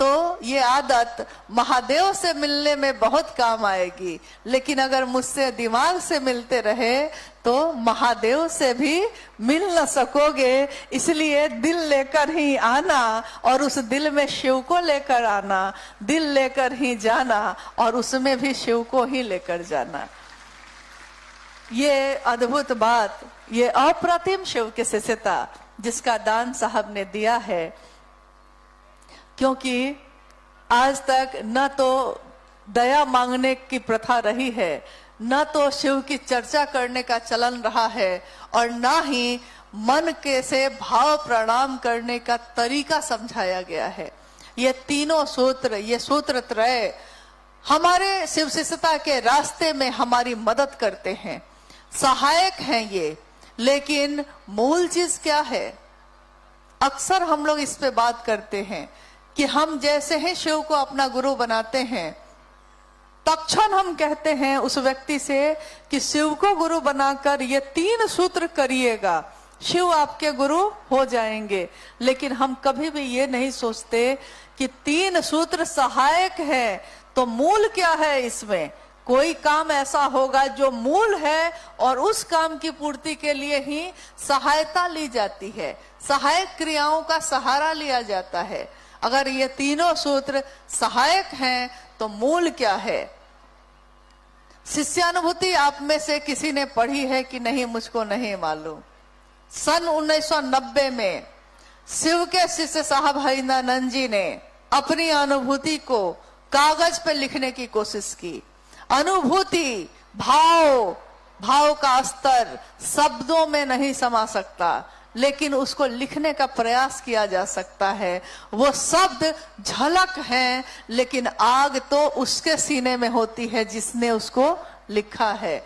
तो ये आदत महादेव से मिलने में बहुत काम आएगी, लेकिन अगर मुझसे दिमाग से मिलते रहे तो महादेव से भी मिल न सकोगे। इसलिए दिल लेकर ही आना, और उस दिल में शिव को लेकर आना, दिल लेकर ही जाना, और उसमें भी शिव को ही लेकर जाना। ये अद्भुत बात, ये अप्रतिम शिव की शिष्यता जिसका दान साहब ने दिया है। क्योंकि आज तक न तो दया मांगने की प्रथा रही है, न तो शिव की चर्चा करने का चलन रहा है, और न ही मन के से भाव प्रणाम करने का तरीका समझाया गया है। ये तीनों सूत्र, ये सूत्र त्रय हमारे शिव शिष्यता के रास्ते में हमारी मदद करते हैं, सहायक हैं ये। लेकिन मूल चीज क्या है? अक्सर हम लोग इस पे बात करते हैं कि हम जैसे ही शिव को अपना गुरु बनाते हैं, तत्क्षण हम कहते हैं उस व्यक्ति से कि शिव को गुरु बनाकर ये 3 सूत्र करिएगा, शिव आपके गुरु हो जाएंगे। लेकिन हम कभी भी ये नहीं सोचते कि 3 सूत्र सहायक है, तो मूल क्या है इसमें? कोई काम ऐसा होगा जो मूल है, और उस काम की पूर्ति के लिए ही सहायता ली जाती है, सहायक क्रियाओं का सहारा लिया जाता है। अगर ये तीनों सूत्र सहायक हैं तो मूल क्या है? शिष्यानुभूति आप में से किसी ने पढ़ी है कि नहीं मुझको नहीं मालूम। सन 1990 में शिव के शिष्य साहब हरिंद्रानंद जी ने अपनी अनुभूति को कागज पर लिखने की कोशिश की। अनुभूति, भाव का स्तर शब्दों में नहीं समा सकता, लेकिन उसको लिखने का प्रयास किया जा सकता है। वो शब्द झलक हैं, लेकिन आग तो उसके सीने में होती है जिसने उसको लिखा है।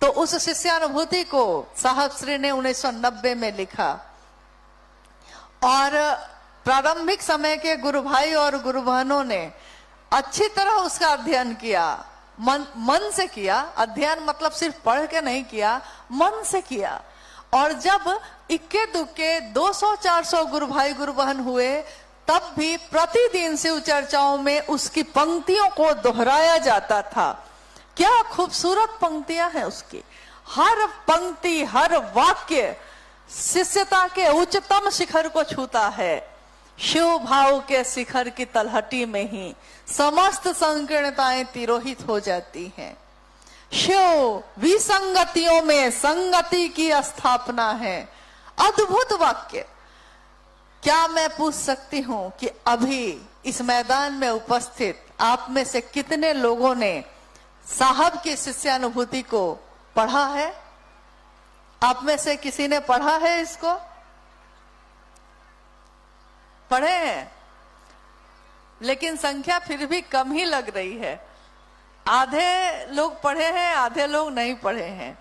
तो उस शिष्यानुभूति को साहब श्री ने 1990 में लिखा, और प्रारंभिक समय के गुरु भाई और गुरु बहनों ने अच्छी तरह उसका अध्ययन किया, मन से किया। अध्ययन मतलब सिर्फ पढ़ के नहीं किया, मन से किया। और जब इक्के दुक्के 200-400 गुरु भाई गुरु बहन हुए, तब भी प्रतिदिन शिव चर्चाओं में उसकी पंक्तियों को दोहराया जाता था। क्या खूबसूरत पंक्तियां हैं उसकी, हर पंक्ति, हर वाक्य शिष्यता के उच्चतम शिखर को छूता है। शिव भाव के शिखर की तलहटी में ही समस्त संकीर्णताएं तिरोहित हो जाती हैं। शिव विसंगतियों में संगति की स्थापना है। अद्भुत वाक्य। क्या मैं पूछ सकती हूं कि अभी इस मैदान में उपस्थित आप में से कितने लोगों ने साहब की शिष्यानुभूति को पढ़ा है? आप में से किसी ने पढ़ा है इसको? पढ़े हैं, लेकिन संख्या फिर भी कम ही लग रही है। आधे लोग पढ़े हैं, आधे लोग नहीं पढ़े हैं।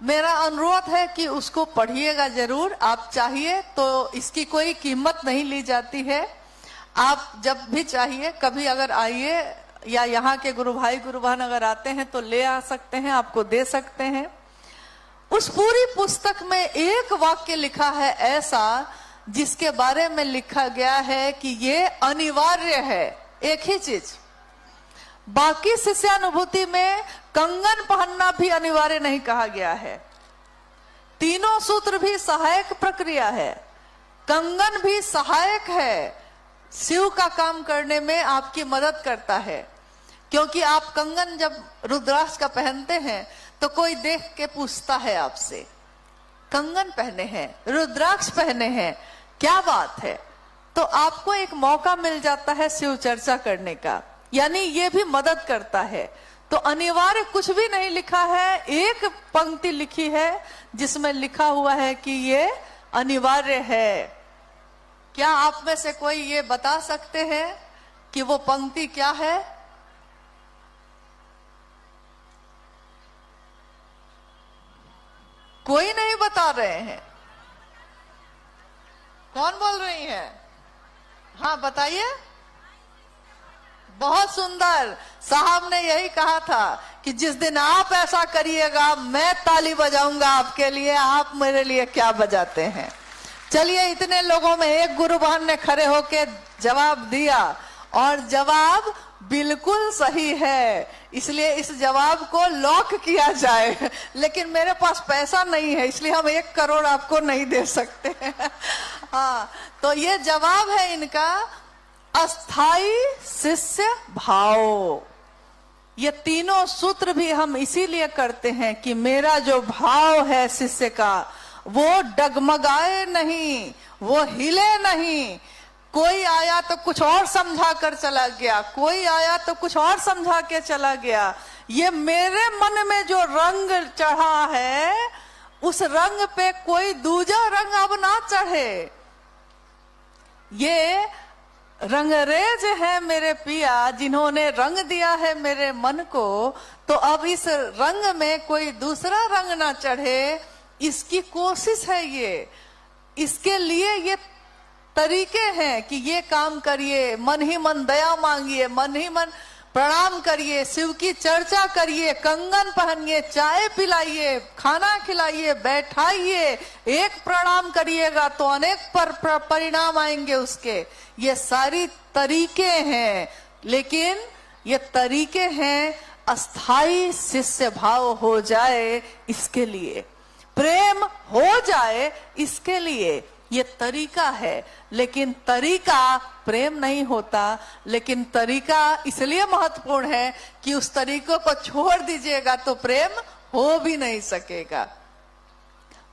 मेरा अनुरोध है कि उसको पढ़िएगा जरूर। आप चाहिए तो इसकी कोई कीमत नहीं ली जाती है। आप जब भी चाहिए कभी अगर आइए, या यहाँ के गुरु भाई गुरु बहन अगर आते हैं तो ले आ सकते हैं, आपको दे सकते हैं। उस पूरी पुस्तक में एक वाक्य लिखा है ऐसा जिसके बारे में लिखा गया है कि ये अनिवार्य है। एक ही चीज, बाकी शिष्यानुभूति में कंगन पहनना भी अनिवार्य नहीं कहा गया है। तीनों सूत्र भी सहायक प्रक्रिया है, कंगन भी सहायक है, शिव का काम करने में आपकी मदद करता है। क्योंकि आप कंगन जब रुद्राक्ष का पहनते हैं तो कोई देख के पूछता है आपसे, कंगन पहने हैं, रुद्राक्ष पहने हैं, क्या बात है? तो आपको एक मौका मिल जाता है शिव चर्चा करने का, यानी ये भी मदद करता है। तो अनिवार्य कुछ भी नहीं लिखा है, एक पंक्ति लिखी है जिसमें लिखा हुआ है कि ये अनिवार्य है। क्या आप में से कोई ये बता सकते हैं कि वो पंक्ति क्या है? कोई नहीं बता रहे हैं। कौन बोल रही हैं? हाँ बताइए। बहुत सुंदर। साहब ने यही कहा था कि जिस दिन आप ऐसा करिएगा मैं ताली बजाऊंगा आपके लिए, आप मेरे लिए क्या बजाते हैं। चलिए, इतने लोगों में एक गुरु बहन ने खड़े होके जवाब दिया, और जवाब बिल्कुल सही है, इसलिए इस जवाब को लॉक किया जाए। लेकिन मेरे पास पैसा नहीं है, इसलिए हम 1 करोड़ आपको नहीं दे सकते। हाँ, तो ये जवाब है इनका, अस्थाई शिष्य भाव। ये तीनों सूत्र भी हम इसीलिए करते हैं कि मेरा जो भाव है शिष्य का, वो डगमगाए नहीं, वो हिले नहीं। कोई आया तो कुछ और समझा कर चला गया, कोई आया तो कुछ और समझा के चला गया। ये मेरे मन में जो रंग चढ़ा है, उस रंग पे कोई दूजा रंग अब ना चढ़े। ये रंगरेज है मेरे पिया, जिन्होंने रंग दिया है मेरे मन को, तो अब इस रंग में कोई दूसरा रंग ना चढ़े, इसकी कोशिश है ये। इसके लिए ये तरीके हैं कि ये काम करिए, मन ही मन दया मांगिए, मन ही मन प्रणाम करिए, शिव की चर्चा करिए, कंगन पहनिए, चाय पिलाइए, खाना खिलाइए, बैठाइए। एक प्रणाम करिएगा तो अनेक परिणाम आएंगे उसके। ये सारी तरीके हैं, लेकिन ये तरीके हैं अस्थाई शिष्य भाव हो जाए इसके लिए, प्रेम हो जाए इसके लिए। ये तरीका है, लेकिन तरीका प्रेम नहीं होता। लेकिन तरीका इसलिए महत्वपूर्ण है कि उस तरीकों को छोड़ दीजिएगा तो प्रेम हो भी नहीं सकेगा।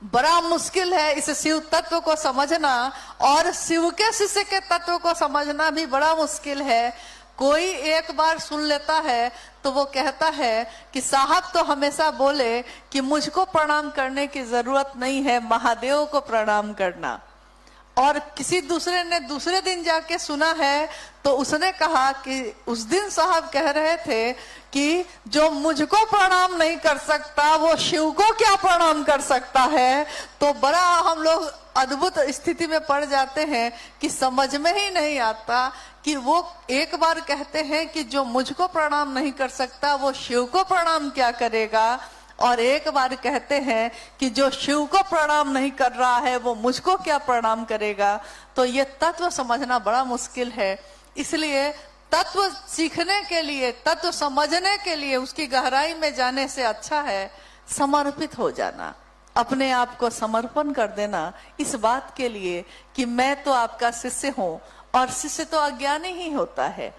बड़ा मुश्किल है इस शिव तत्व को समझना, और शिव के शिष्य के तत्व को समझना भी बड़ा मुश्किल है। कोई एक बार सुन लेता है तो वो कहता है कि साहब तो हमेशा बोले कि मुझको प्रणाम करने की जरूरत नहीं है, महादेव को प्रणाम करना। और किसी दूसरे ने दूसरे दिन जाके सुना है तो उसने कहा कि उस दिन साहब कह रहे थे कि जो मुझको प्रणाम नहीं कर सकता वो शिव को क्या प्रणाम कर सकता है। तो बड़ा हम लोग अद्भुत स्थिति में पड़ जाते हैं कि समझ में ही नहीं आता कि वो एक बार कहते हैं कि जो मुझको प्रणाम नहीं कर सकता वो शिव को प्रणाम क्या करेगा, और एक बार कहते हैं कि जो शिव को प्रणाम नहीं कर रहा है वो मुझको क्या प्रणाम करेगा। तो ये तत्व समझना बड़ा मुश्किल है। इसलिए तत्व सीखने के लिए, तत्व समझने के लिए उसकी गहराई में जाने से अच्छा है समर्पित हो जाना, अपने आप को समर्पण कर देना इस बात के लिए कि मैं तो आपका शिष्य हूं। और शिष्य तो अज्ञानी ही होता है।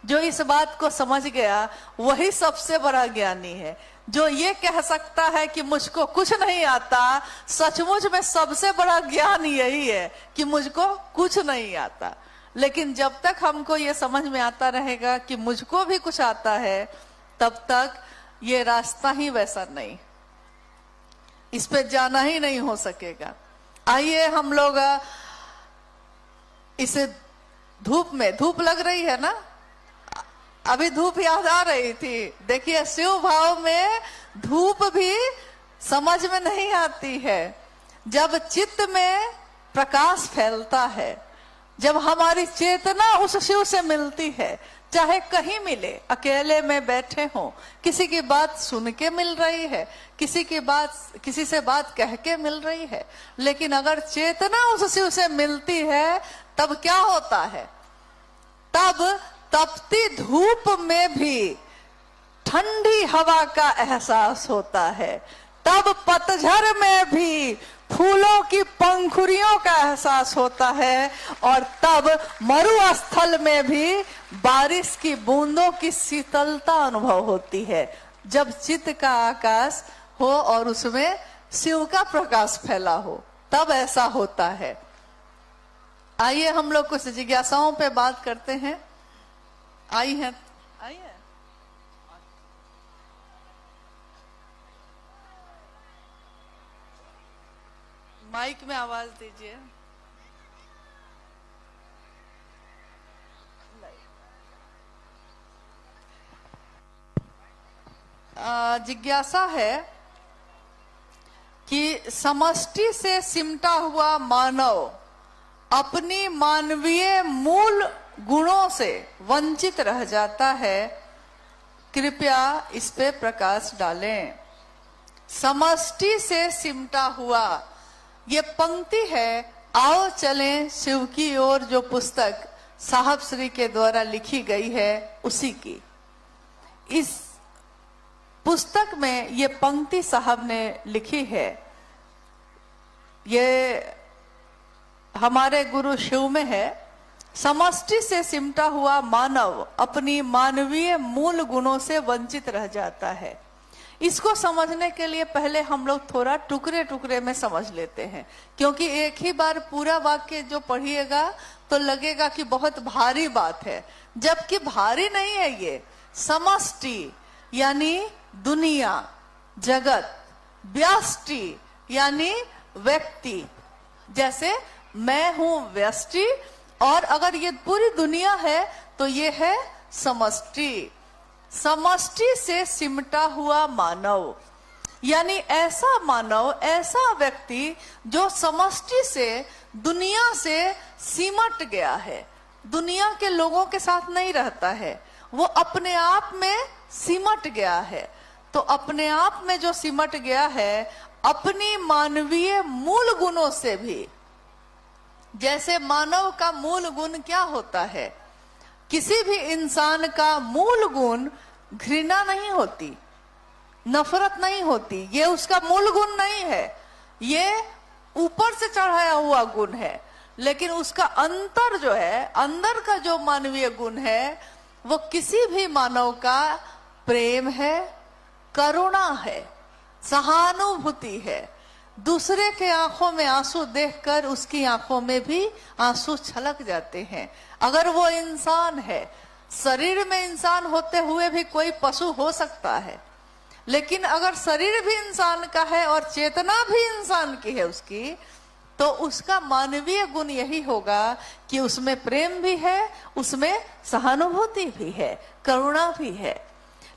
जो इस बात को समझ गया वही सबसे बड़ा ज्ञानी है। जो ये कह सकता है कि मुझको कुछ नहीं आता, सचमुच में सबसे बड़ा ज्ञान यही है कि मुझको कुछ नहीं आता। लेकिन जब तक हमको ये समझ में आता रहेगा कि मुझको भी कुछ आता है, तब तक ये रास्ता ही वैसा नहीं, इस पे जाना ही नहीं हो सकेगा। आइए हम लोग इसे धूप लग रही है ना, अभी धूप याद आ रही थी। देखिए शिव भाव में धूप भी समझ में नहीं आती है। जब चित्त में प्रकाश फैलता है, जब हमारी चेतना उस शिव से मिलती है, चाहे कहीं मिले, अकेले में बैठे हो, किसी की बात सुन के मिल रही है, किसी से बात कह के मिल रही है, लेकिन अगर चेतना उस शिव से मिलती है तब क्या होता है? तब तपती धूप में भी ठंडी हवा का एहसास होता है। तब पतझड़ में भी फूलों की पंखुड़ियों का एहसास होता है। और तब मरुस्थल में भी बारिश की बूंदों की शीतलता अनुभव होती है, जब चित्त का आकाश हो और उसमें शिव का प्रकाश फैला हो, तब ऐसा होता है। आइए हम लोग कुछ जिज्ञासाओं पे बात करते हैं। आइए माइक में आवाज दीजिए। जिज्ञासा है कि समष्टि से सिमटा हुआ मानव अपनी मानवीय मूल गुणों से वंचित रह जाता है। कृपया इस पे प्रकाश डालें। समष्टि से सिमटा हुआ, ये पंक्ति है आओ चलें शिव की ओर, जो पुस्तक साहब श्री के द्वारा लिखी गई है उसी की। इस पुस्तक में ये पंक्ति साहब ने लिखी है। ये हमारे गुरु शिव में है। समष्टि से सिमटा हुआ मानव अपनी मानवीय मूल गुणों से वंचित रह जाता है। इसको समझने के लिए पहले हम लोग थोड़ा टुकड़े टुकड़े में समझ लेते हैं, क्योंकि एक ही बार पूरा वाक्य जो पढ़िएगा तो लगेगा कि बहुत भारी बात है, जबकि भारी नहीं है। ये समष्टि यानी दुनिया, जगत, व्यष्टि यानी व्यक्ति। जैसे मैं हूं व्यष्टि और अगर ये पूरी दुनिया है तो ये है समष्टि। समष्टि से सिमटा हुआ मानव यानी ऐसा मानव, ऐसा व्यक्ति जो समष्टि से, दुनिया से सिमट गया है, दुनिया के लोगों के साथ नहीं रहता है, वो अपने आप में सिमट गया है। तो अपने आप में जो सिमट गया है, अपनी मानवीय मूल गुणों से भी, जैसे मानव का मूल गुण क्या होता है? किसी भी इंसान का मूल गुण घृणा नहीं होती, नफरत नहीं होती, ये उसका मूल गुण नहीं है, ये ऊपर से चढ़ाया हुआ गुण है। लेकिन उसका अंतर जो है, अंदर का जो मानवीय गुण है, वो किसी भी मानव का प्रेम है, करुणा है, सहानुभूति है। दूसरे के आंखों में आंसू देखकर उसकी आंखों में भी आंसू छलक जाते हैं। अगर वो इंसान है, शरीर में इंसान होते हुए भी कोई पशु हो सकता है, लेकिन अगर शरीर भी इंसान का है और चेतना भी इंसान की है उसकी, तो उसका मानवीय गुण यही होगा कि उसमें प्रेम भी है, उसमें सहानुभूति भी है, करुणा भी है।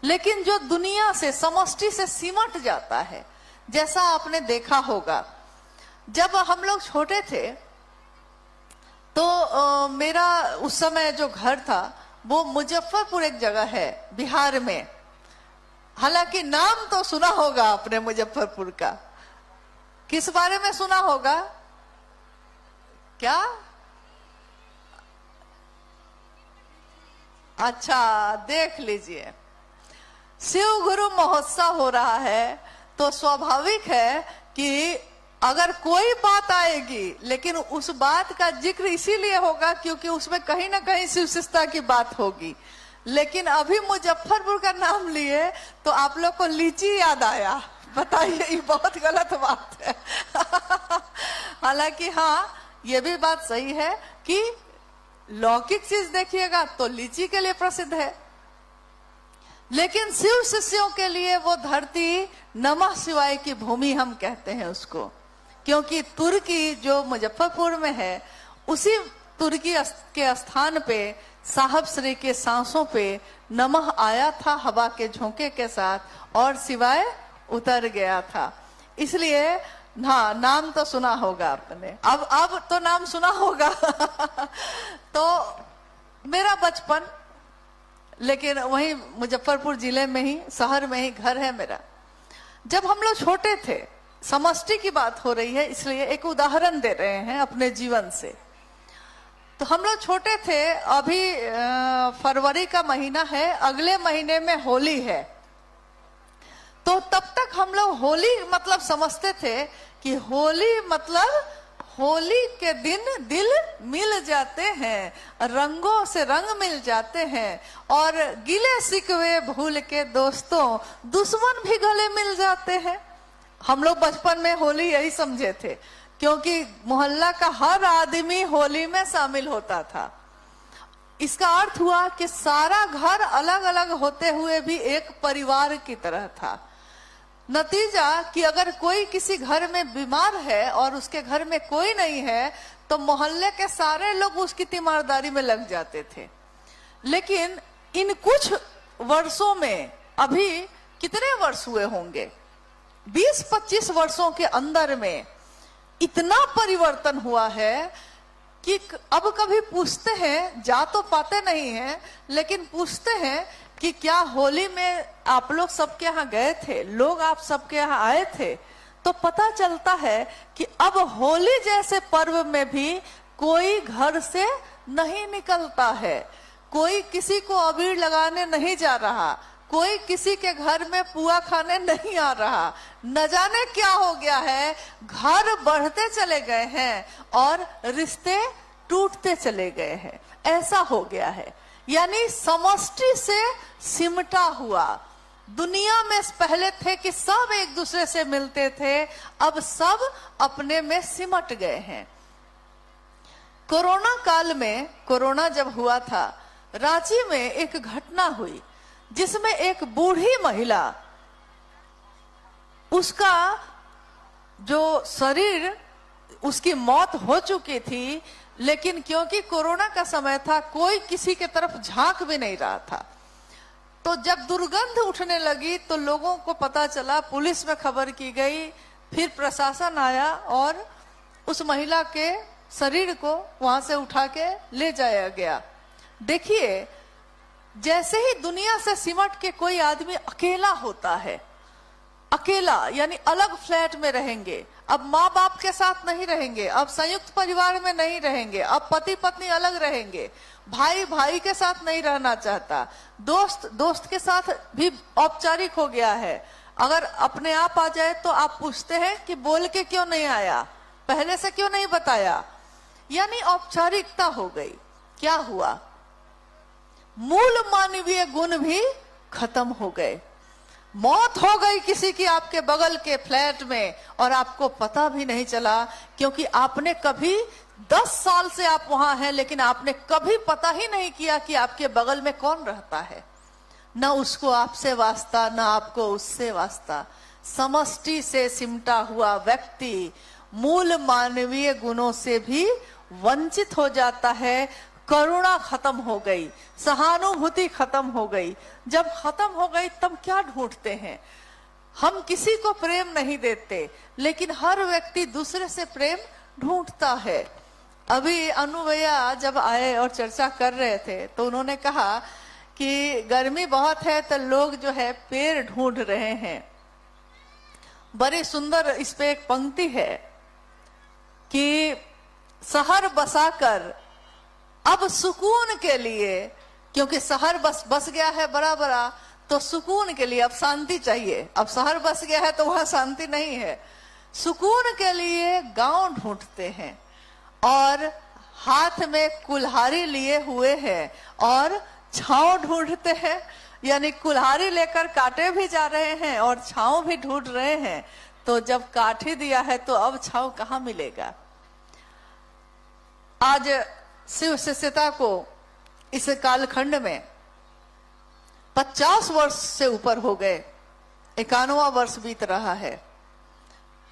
लेकिन जो दुनिया से, समष्टि से सिमट जाता है, जैसा आपने देखा होगा, जब हम लोग छोटे थे तो मेरा उस समय जो घर था वो मुजफ्फरपुर एक जगह है बिहार में। हालांकि नाम तो सुना होगा आपने मुजफ्फरपुर का। किस बारे में सुना होगा? क्या? अच्छा, देख लीजिए, शिव गुरु महोत्सव हो रहा है तो स्वाभाविक है कि अगर कोई बात आएगी लेकिन उस बात का जिक्र इसीलिए होगा क्योंकि उसमें कहीं ना कहीं शिव शिष्टता की बात होगी। लेकिन अभी मुजफ्फरपुर का नाम लिए तो आप लोग को लीची याद आया। बताइए, ये बहुत गलत बात है। हालांकि हाँ, ये भी बात सही है कि लौकिक चीज देखिएगा तो लीची के लिए प्रसिद्ध है, लेकिन शिव शिष्यों के लिए वो धरती नमः शिवाय की भूमि हम कहते हैं उसको, क्योंकि तुर्की जो मुजफ्फरपुर में है उसी तुर्की के स्थान पे साहब श्री के सांसों पे नमः आया था हवा के झोंके के साथ और शिवाय उतर गया था। इसलिए हाँ, नाम तो सुना होगा आपने, अब तो नाम सुना होगा। तो मेरा बचपन, लेकिन वहीं मुजफ्फरपुर जिले में ही, शहर में ही घर है मेरा। जब हम लोग छोटे थे, समष्टि की बात हो रही है इसलिए एक उदाहरण दे रहे हैं अपने जीवन से। तो हम लोग छोटे थे, अभी फरवरी का महीना है, अगले महीने में होली है। तो तब तक हम लोग होली मतलब समझते थे कि होली मतलब होली के दिन दिल मिल जाते हैं, रंगों से रंग मिल जाते हैं और गिले शिकवे भूल के दोस्तों दुश्मन भी गले मिल जाते हैं। हम लोग बचपन में होली यही समझे थे, क्योंकि मोहल्ला का हर आदमी होली में शामिल होता था। इसका अर्थ हुआ कि सारा घर अलग अलग होते हुए भी एक परिवार की तरह था। नतीजा कि अगर कोई किसी घर में बीमार है और उसके घर में कोई नहीं है तो मोहल्ले के सारे लोग उसकी तीमारदारी में लग जाते थे। लेकिन इन कुछ वर्षों में, अभी कितने वर्ष हुए होंगे, 20-25 वर्षों के अंदर में इतना परिवर्तन हुआ है कि अब कभी पूछते हैं, जा तो पाते नहीं हैं, लेकिन पूछते हैं कि क्या होली में आप लोग सबके यहाँ गए थे, लोग आप सबके यहाँ आए थे, तो पता चलता है कि अब होली जैसे पर्व में भी कोई घर से नहीं निकलता है, कोई किसी को अबीर लगाने नहीं जा रहा, कोई किसी के घर में पुआ खाने नहीं आ रहा। न जाने क्या हो गया है, घर बढ़ते चले गए हैं और रिश्ते टूटते चले गए हैं। ऐसा हो गया है, यानी समष्टि से सिमटा हुआ। दुनिया में पहले थे कि सब एक दूसरे से मिलते थे, अब सब अपने में सिमट गए हैं। कोरोना काल में, कोरोना जब हुआ था, रांची में एक घटना हुई जिसमें एक बूढ़ी महिला, उसका जो शरीर, उसकी मौत हो चुकी थी, लेकिन क्योंकि कोरोना का समय था कोई किसी के तरफ झांक भी नहीं रहा था। तो जब दुर्गंध उठने लगी तो लोगों को पता चला, पुलिस में खबर की गई, फिर प्रशासन आया और उस महिला के शरीर को वहां से उठा के ले जाया गया। देखिए, जैसे ही दुनिया से सिमट के कोई आदमी अकेला होता है, अकेला यानी अलग फ्लैट में रहेंगे, अब माँ बाप के साथ नहीं रहेंगे, अब संयुक्त परिवार में नहीं रहेंगे, अब पति पत्नी अलग रहेंगे, भाई भाई के साथ नहीं रहना चाहता, दोस्त दोस्त के साथ भी औपचारिक हो गया है। अगर अपने आप आ जाए तो आप पूछते हैं कि बोल के क्यों नहीं आया, पहले से क्यों नहीं बताया, यानी औपचारिकता हो गई। क्या हुआ? मूल मानवीय गुण भी खत्म हो गए। मौत हो गई किसी की आपके बगल के फ्लैट में और आपको पता भी नहीं चला, क्योंकि आपने कभी 10 साल से आप वहां हैं, लेकिन आपने कभी पता ही नहीं किया कि आपके बगल में कौन रहता है। न उसको आपसे वास्ता, न आपको उससे वास्ता। समष्टि से सिमटा हुआ व्यक्ति मूल मानवीय गुणों से भी वंचित हो जाता है। करुणा खत्म हो गई, सहानुभूति खत्म हो गई। जब खत्म हो गई तब क्या ढूंढते हैं? हम किसी को प्रेम नहीं देते, लेकिन हर व्यक्ति दूसरे से प्रेम ढूंढता है। अभी अनु भैया जब आए और चर्चा कर रहे थे तो उन्होंने कहा कि गर्मी बहुत है तो लोग जो है पेड़ ढूंढ रहे हैं। बड़ी सुंदर इस पे एक पंक्ति है कि शहर बसाकर अब सुकून के लिए, क्योंकि शहर बस गया है बड़ा बड़ा, तो सुकून के लिए अब शांति चाहिए। अब शहर बस गया है तो वहां शांति नहीं है, सुकून के लिए गांव ढूंढते हैं और हाथ में कुल्हाड़ी लिए हुए हैं और छांव ढूंढते हैं। यानी कुल्हाड़ी लेकर काटे भी जा रहे हैं और छांव भी ढूंढ रहे हैं। तो जब काट ही दिया है तो अब छांव कहाँ मिलेगा। आज शिव शिष्यता को इस कालखंड में 50 वर्ष से ऊपर हो गए, 91वां वर्ष बीत रहा है।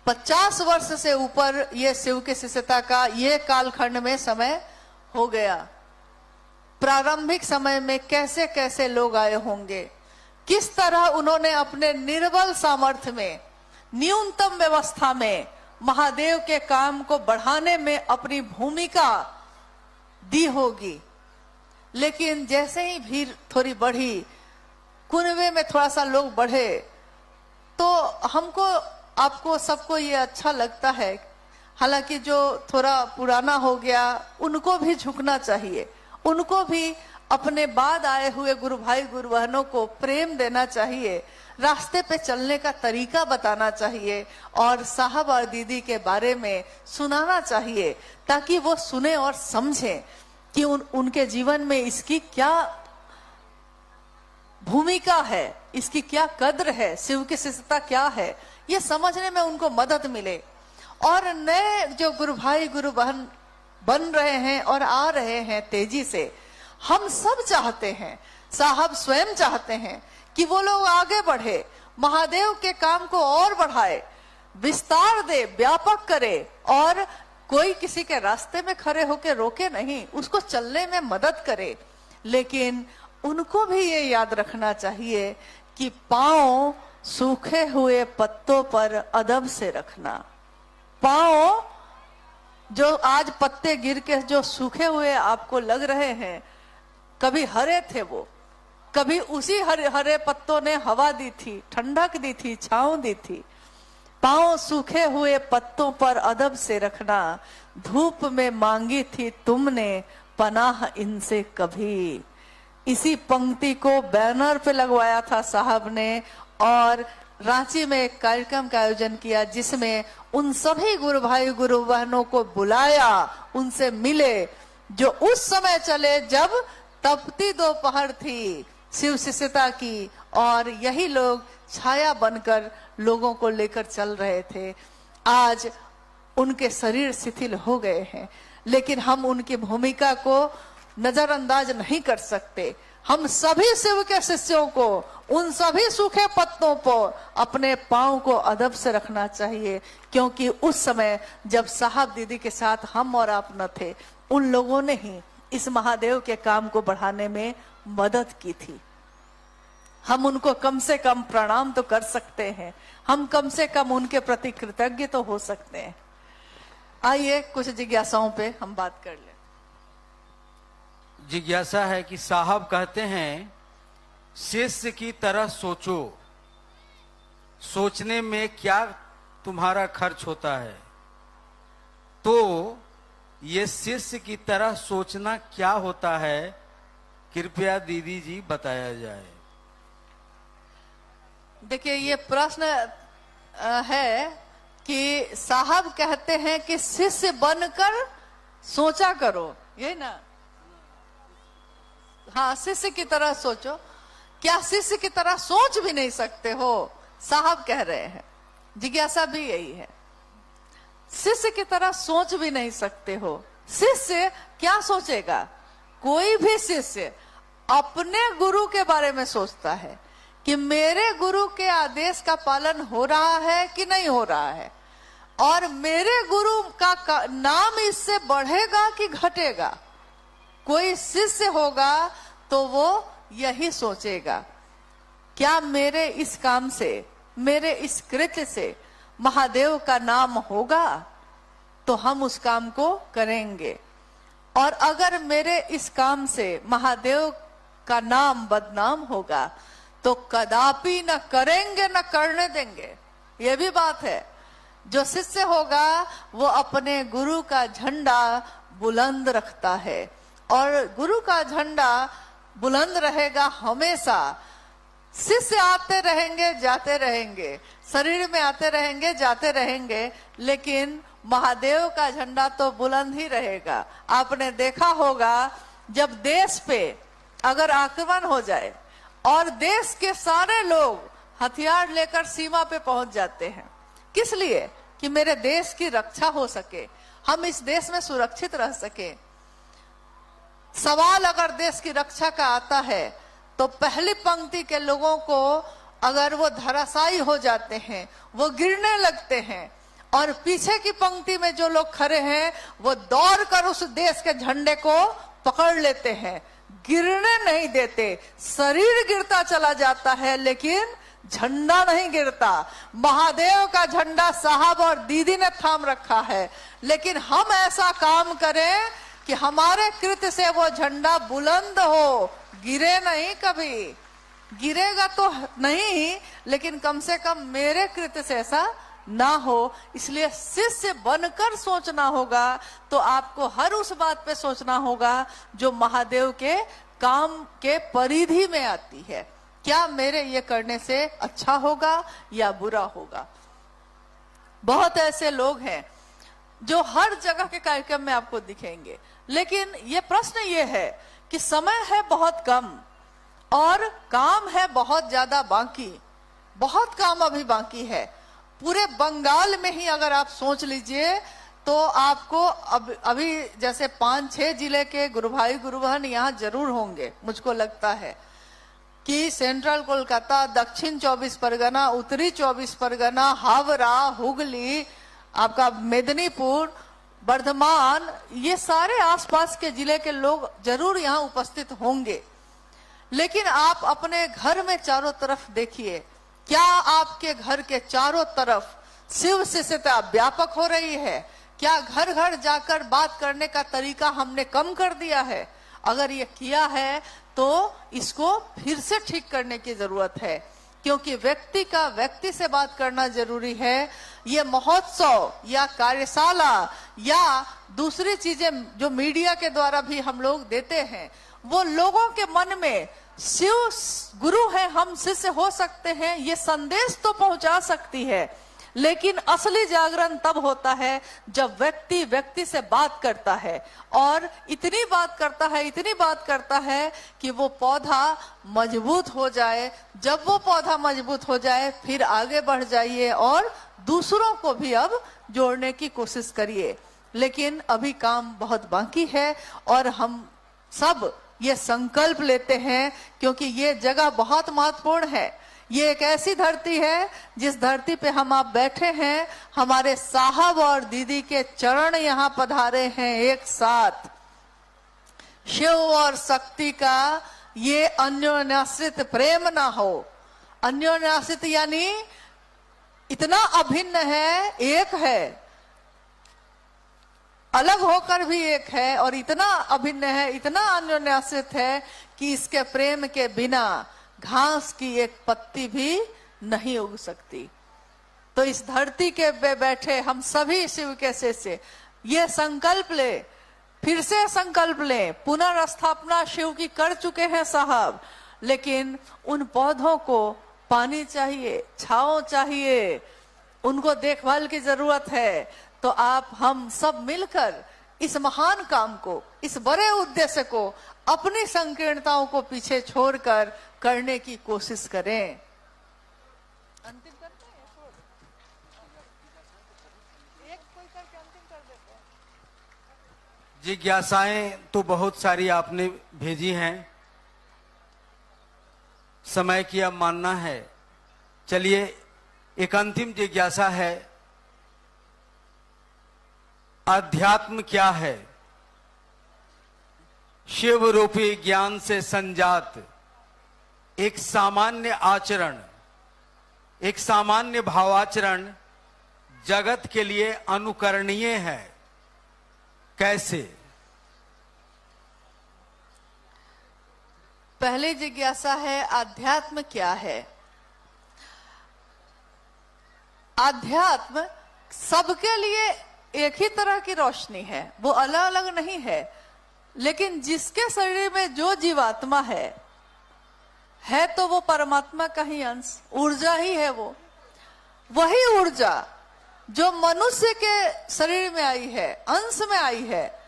50 वर्ष से ऊपर ये शिव की शिष्यता का ये कालखंड में समय हो गया। प्रारंभिक समय में कैसे कैसे लोग आए होंगे, किस तरह उन्होंने अपने निर्बल सामर्थ्य में, न्यूनतम व्यवस्था में महादेव के काम को बढ़ाने में अपनी भूमिका दी होगी। लेकिन जैसे ही भीड़ थोड़ी बढ़ी, कुनबे में थोड़ा सा लोग बढ़े, तो हमको आपको सबको ये अच्छा लगता है। हालांकि जो थोड़ा पुराना हो गया उनको भी झुकना चाहिए, उनको भी अपने बाद आए हुए गुरु भाई गुरु बहनों को प्रेम देना चाहिए, रास्ते पे चलने का तरीका बताना चाहिए और साहब और दीदी के बारे में सुनाना चाहिए, ताकि वो सुने और समझें कि उनके जीवन में इसकी क्या भूमिका है, इसकी क्या कद्र है, शिव की शिष्यता क्या है, ये समझने में उनको मदद मिले। और नए जो गुरु भाई गुरु बहन बन रहे हैं और आ रहे हैं तेजी से, हम सब चाहते हैं, साहब स्वयं चाहते हैं कि वो लोग आगे बढ़े, महादेव के काम को और बढ़ाए, विस्तार दे, व्यापक करे और कोई किसी के रास्ते में खड़े होकर रोके नहीं, उसको चलने में मदद करे। लेकिन उनको भी ये याद रखना चाहिए कि पांव सूखे हुए पत्तों पर अदब से रखना। पांव जो आज पत्ते गिर के जो सूखे हुए आपको लग रहे हैं, कभी हरे थे वो, कभी उसी हरे हरे पत्तों ने हवा दी थी, ठंडक दी थी, छांव दी थी। पांव सूखे हुए पत्तों पर अदब से रखना, धूप में मांगी थी तुमने पनाह इनसे कभी। इसी पंक्ति को बैनर पे लगवाया था साहब ने और रांची में एक कार्यक्रम का आयोजन किया, जिसमें उन सभी गुरु भाई गुरु बहनों को बुलाया, उनसे मिले, जो उस समय चले जब तपती दोपहर थी शिव शिष्यता की, और यही लोग छाया बनकर लोगों को लेकर चल रहे थे। आज उनके शरीर शिथिल हो गए हैं, लेकिन हम उनकी भूमिका को नजरअंदाज नहीं कर सकते। हम सभी शिव के शिष्यों को उन सभी सूखे पत्तों पर अपने पांव को अदब से रखना चाहिए, क्योंकि उस समय जब साहब दीदी के साथ हम और आप न थे, उन लोगों ने ही इस महादेव के काम को बढ़ाने में मदद की थी। हम उनको कम से कम प्रणाम तो कर सकते हैं, हम कम से कम उनके प्रति कृतज्ञ तो हो सकते हैं। आइए कुछ जिज्ञासाओं पे हम बात कर लें। जिज्ञासा है कि साहब कहते हैं शिष्य की तरह सोचो, सोचने में क्या तुम्हारा खर्च होता है, तो ये शिष्य की तरह सोचना क्या होता है, कृपया दीदी जी बताया जाए। देखिए, ये प्रश्न है कि साहब कहते हैं कि शिष्य बनकर सोचा करो, यही ना? हाँ, शिष्य की तरह सोचो। क्या शिष्य की तरह सोच भी नहीं सकते हो? साहब कह रहे हैं। जिज्ञासा भी यही है, शिष्य की तरह सोच भी नहीं सकते हो। शिष्य क्या सोचेगा? कोई भी शिष्य अपने गुरु के बारे में सोचता है कि मेरे गुरु के आदेश का पालन हो रहा है कि नहीं हो रहा है, और मेरे गुरु का नाम इससे बढ़ेगा कि घटेगा। कोई शिष्य होगा तो वो यही सोचेगा, क्या मेरे इस काम से, मेरे इस कृत्य से महादेव का नाम होगा तो हम उस काम को करेंगे, और अगर मेरे इस काम से महादेव का नाम बदनाम होगा तो कदापि न करेंगे न करने देंगे। ये भी बात है। जो शिष्य होगा वो अपने गुरु का झंडा बुलंद रखता है, और गुरु का झंडा बुलंद रहेगा हमेशा। शिष्य आते रहेंगे जाते रहेंगे, शरीर में आते रहेंगे जाते रहेंगे, लेकिन महादेव का झंडा तो बुलंद ही रहेगा। आपने देखा होगा जब देश पे अगर आक्रमण हो जाए और देश के सारे लोग हथियार लेकर सीमा पे पहुंच जाते हैं, किस लिए? कि मेरे देश की रक्षा हो सके, हम इस देश में सुरक्षित रह सके। सवाल अगर देश की रक्षा का आता है तो पहली पंक्ति के लोगों को अगर वो धराशायी हो जाते हैं, वो गिरने लगते हैं, और पीछे की पंक्ति में जो लोग खड़े हैं वो दौड़कर उस देश के झंडे को पकड़ लेते हैं, गिरने नहीं देते। शरीर गिरता चला जाता है लेकिन झंडा नहीं गिरता। महादेव का झंडा साहब और दीदी ने थाम रखा है, लेकिन हम ऐसा काम करें कि हमारे कृत्य से वो झंडा बुलंद हो, गिरे नहीं। कभी गिरेगा तो नहीं, लेकिन कम से कम मेरे कृत्य से ऐसा ना हो। इसलिए शिष्य बनकर सोचना होगा, तो आपको हर उस बात पे सोचना होगा जो महादेव के काम के परिधि में आती है। क्या मेरे ये करने से अच्छा होगा या बुरा होगा? बहुत ऐसे लोग हैं जो हर जगह के कार्यक्रम में आपको दिखेंगे, लेकिन ये प्रश्न ये है कि समय है बहुत कम और काम है बहुत ज्यादा बाकी। बहुत काम अभी बाकी है। पूरे बंगाल में ही अगर आप सोच लीजिए तो आपको अभी जैसे 5-6 जिले के गुरु भाई गुरु बहन यहाँ जरूर होंगे। मुझको लगता है कि सेंट्रल कोलकाता, दक्षिण 24 परगना, उत्तरी 24 परगना, हावड़ा, हुगली, आपका मेदिनीपुर, वर्धमान, ये सारे आसपास के जिले के लोग जरूर यहाँ उपस्थित होंगे। लेकिन आप अपने घर में चारों तरफ देखिए, क्या आपके घर के चारों तरफ शिव शिष्यता व्यापक हो रही है? क्या घर घर जाकर बात करने का तरीका हमने कम कर दिया है? अगर ये किया है तो इसको फिर से ठीक करने की जरूरत है, क्योंकि व्यक्ति का व्यक्ति से बात करना जरूरी है। ये महोत्सव या कार्यशाला या दूसरी चीजें जो मीडिया के द्वारा भी हम लोग देते हैं, वो लोगों के मन में शिव गुरु है, हम शिष्य हो सकते हैं, ये संदेश तो पहुंचा सकती है। लेकिन असली जागरण तब होता है जब व्यक्ति व्यक्ति से बात करता है, और इतनी बात करता है कि वो पौधा मजबूत हो जाए। जब वो पौधा मजबूत हो जाए फिर आगे बढ़ जाइए और दूसरों को भी अब जोड़ने की कोशिश करिए। लेकिन अभी काम बहुत बाकी है और हम सब ये संकल्प लेते हैं, क्योंकि ये जगह बहुत महत्वपूर्ण है। ये एक ऐसी धरती है जिस धरती पे हम आप बैठे हैं। हमारे साहब और दीदी के चरण यहाँ पधारे हैं एक साथ। शिव और शक्ति का ये अन्योन्याश्रित प्रेम ना हो। अन्योन्याश्रित यानी इतना अभिन्न है, एक है, अलग होकर भी एक है, और इतना अभिन्न है, इतना अन्योन्याश्रित है कि इसके प्रेम के बिना घास की एक पत्ती भी नहीं उग सकती। तो इस धरती के पे बैठे हम सभी शिव के शिष्य ये संकल्प ले, फिर से संकल्प ले। पुनर्स्थापना शिव की कर चुके हैं साहब, लेकिन उन पौधों को पानी चाहिए, छांव चाहिए, उनको देखभाल की जरूरत है। तो आप हम सब मिलकर इस महान काम को, इस बड़े उद्देश्य को, अपनी संकीर्णताओं को पीछे छोड़कर करने की कोशिश करें। अंतिम करते हैं, एक कोई करके अंतिम कर देते हैं। जिज्ञासाएं तो बहुत सारी आपने भेजी हैं, समय की अब मानना है। चलिए एक अंतिम जिज्ञासा है, अध्यात्म क्या है? शिव रूपी ज्ञान से संजात एक सामान्य आचरण, एक सामान्य भावाचरण जगत के लिए अनुकरणीय है। कैसे? पहली जिज्ञासा है, अध्यात्म क्या है? अध्यात्म सबके लिए एक ही तरह की रोशनी है, वो अलग अलग नहीं है। लेकिन जिसके शरीर में जो जीवात्मा है, है तो वो परमात्मा का ही अंश, ऊर्जा ही है वो। वही ऊर्जा जो मनुष्य के शरीर में आई है, अंश में आई है,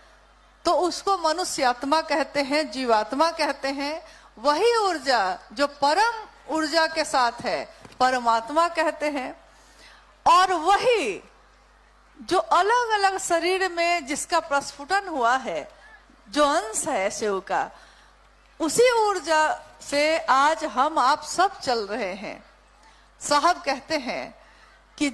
तो उसको मनुष्य आत्मा कहते हैं, जीवात्मा कहते हैं। वही ऊर्जा जो परम ऊर्जा के साथ है, परमात्मा कहते हैं। और वही जो अलग अलग शरीर में जिसका प्रस्फुटन हुआ है, जो अंश है शिव का, उसी ऊर्जा से आज हम आप सब चल रहे हैं। साहब कहते हैं कि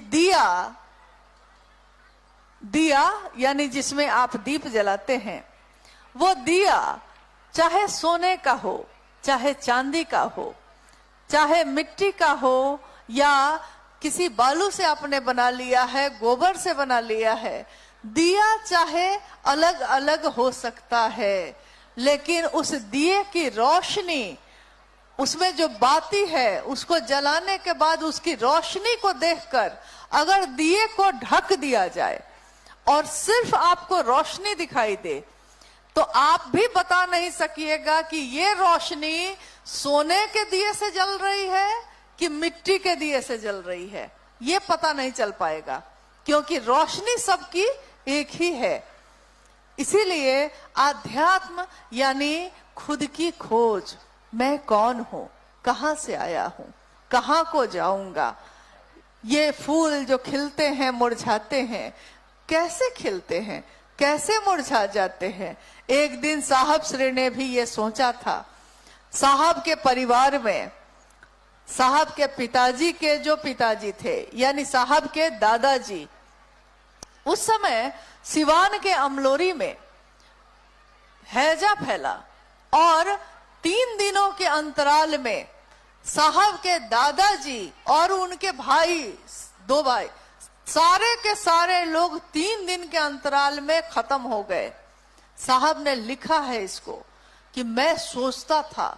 दिया यानी जिसमें आप दीप जलाते हैं, वो दिया चाहे सोने का हो, चाहे चांदी का हो, चाहे मिट्टी का हो, या किसी बालू से आपने बना लिया है, गोबर से बना लिया है, दिया चाहे अलग अलग हो सकता है, लेकिन उस दिए की रोशनी, उसमें जो बाती है, उसको जलाने के बाद उसकी रोशनी को देखकर अगर दिए को ढक दिया जाए और सिर्फ आपको रोशनी दिखाई दे, तो आप भी बता नहीं सकिएगा कि ये रोशनी सोने के दिए से जल रही है कि मिट्टी के दिए से जल रही है। ये पता नहीं चल पाएगा, क्योंकि रोशनी सबकी एक ही है। इसीलिए आध्यात्म यानी खुद की खोज, मैं कौन हूं, कहां से आया हूं, कहां को जाऊंगा। ये फूल जो खिलते हैं, मुरझाते हैं, कैसे खिलते हैं, कैसे मुरझा जाते हैं। एक दिन साहब श्री ने भी ये सोचा था। साहब के परिवार में, साहब के पिताजी के जो पिताजी थे, यानी साहब के दादाजी, उस समय सिवान के अमलोरी में हैजा फैला और 3 दिनों के अंतराल में साहब के दादाजी और उनके भाई, 2 भाई, सारे के सारे लोग 3 दिन के अंतराल में खत्म हो गए। साहब ने लिखा है इसको कि मैं सोचता था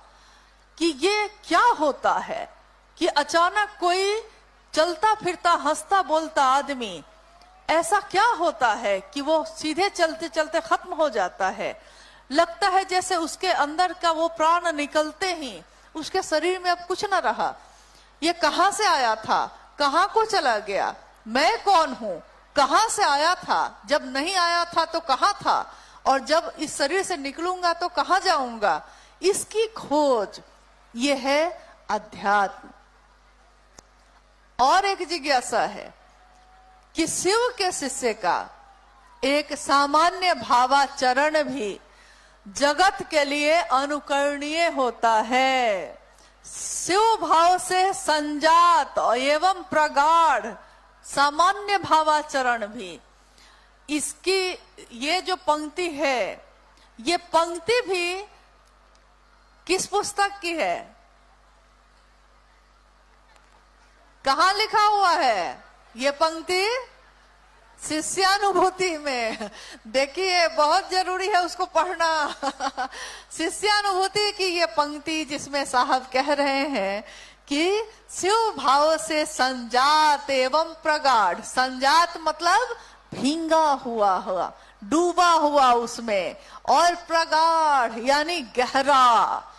कि ये क्या होता है कि अचानक कोई चलता फिरता हंसता बोलता आदमी, ऐसा क्या होता है कि वो सीधे चलते चलते खत्म हो जाता है। लगता है जैसे उसके अंदर का वो प्राण निकलते ही उसके शरीर में अब कुछ ना रहा। ये कहां से आया था, कहां को चला गया, मैं कौन हूं, कहां से आया था, जब नहीं आया था तो कहां था, और जब इस शरीर से निकलूंगा तो कहां जाऊंगा। इसकी खोज ये है अध्यात्म। और एक जिज्ञासा है कि शिव के शिष्य का एक सामान्य भावाचरण भी जगत के लिए अनुकरणीय होता है। शिव भाव से संजात एवं प्रगाढ़ सामान्य भावाचरण भी, इसकी ये जो पंक्ति है, ये पंक्ति भी किस पुस्तक की है, कहां लिखा हुआ है ये पंक्ति? शिष्यानुभूति में। देखिए बहुत जरूरी है उसको पढ़ना। शिष्यानुभूति की ये पंक्ति जिसमें साहब कह रहे हैं कि शिव भाव से संजात एवं प्रगाढ़, संजात मतलब भींगा हुआ, डूबा हुआ उसमें, और प्रगाढ़ यानी गहरा।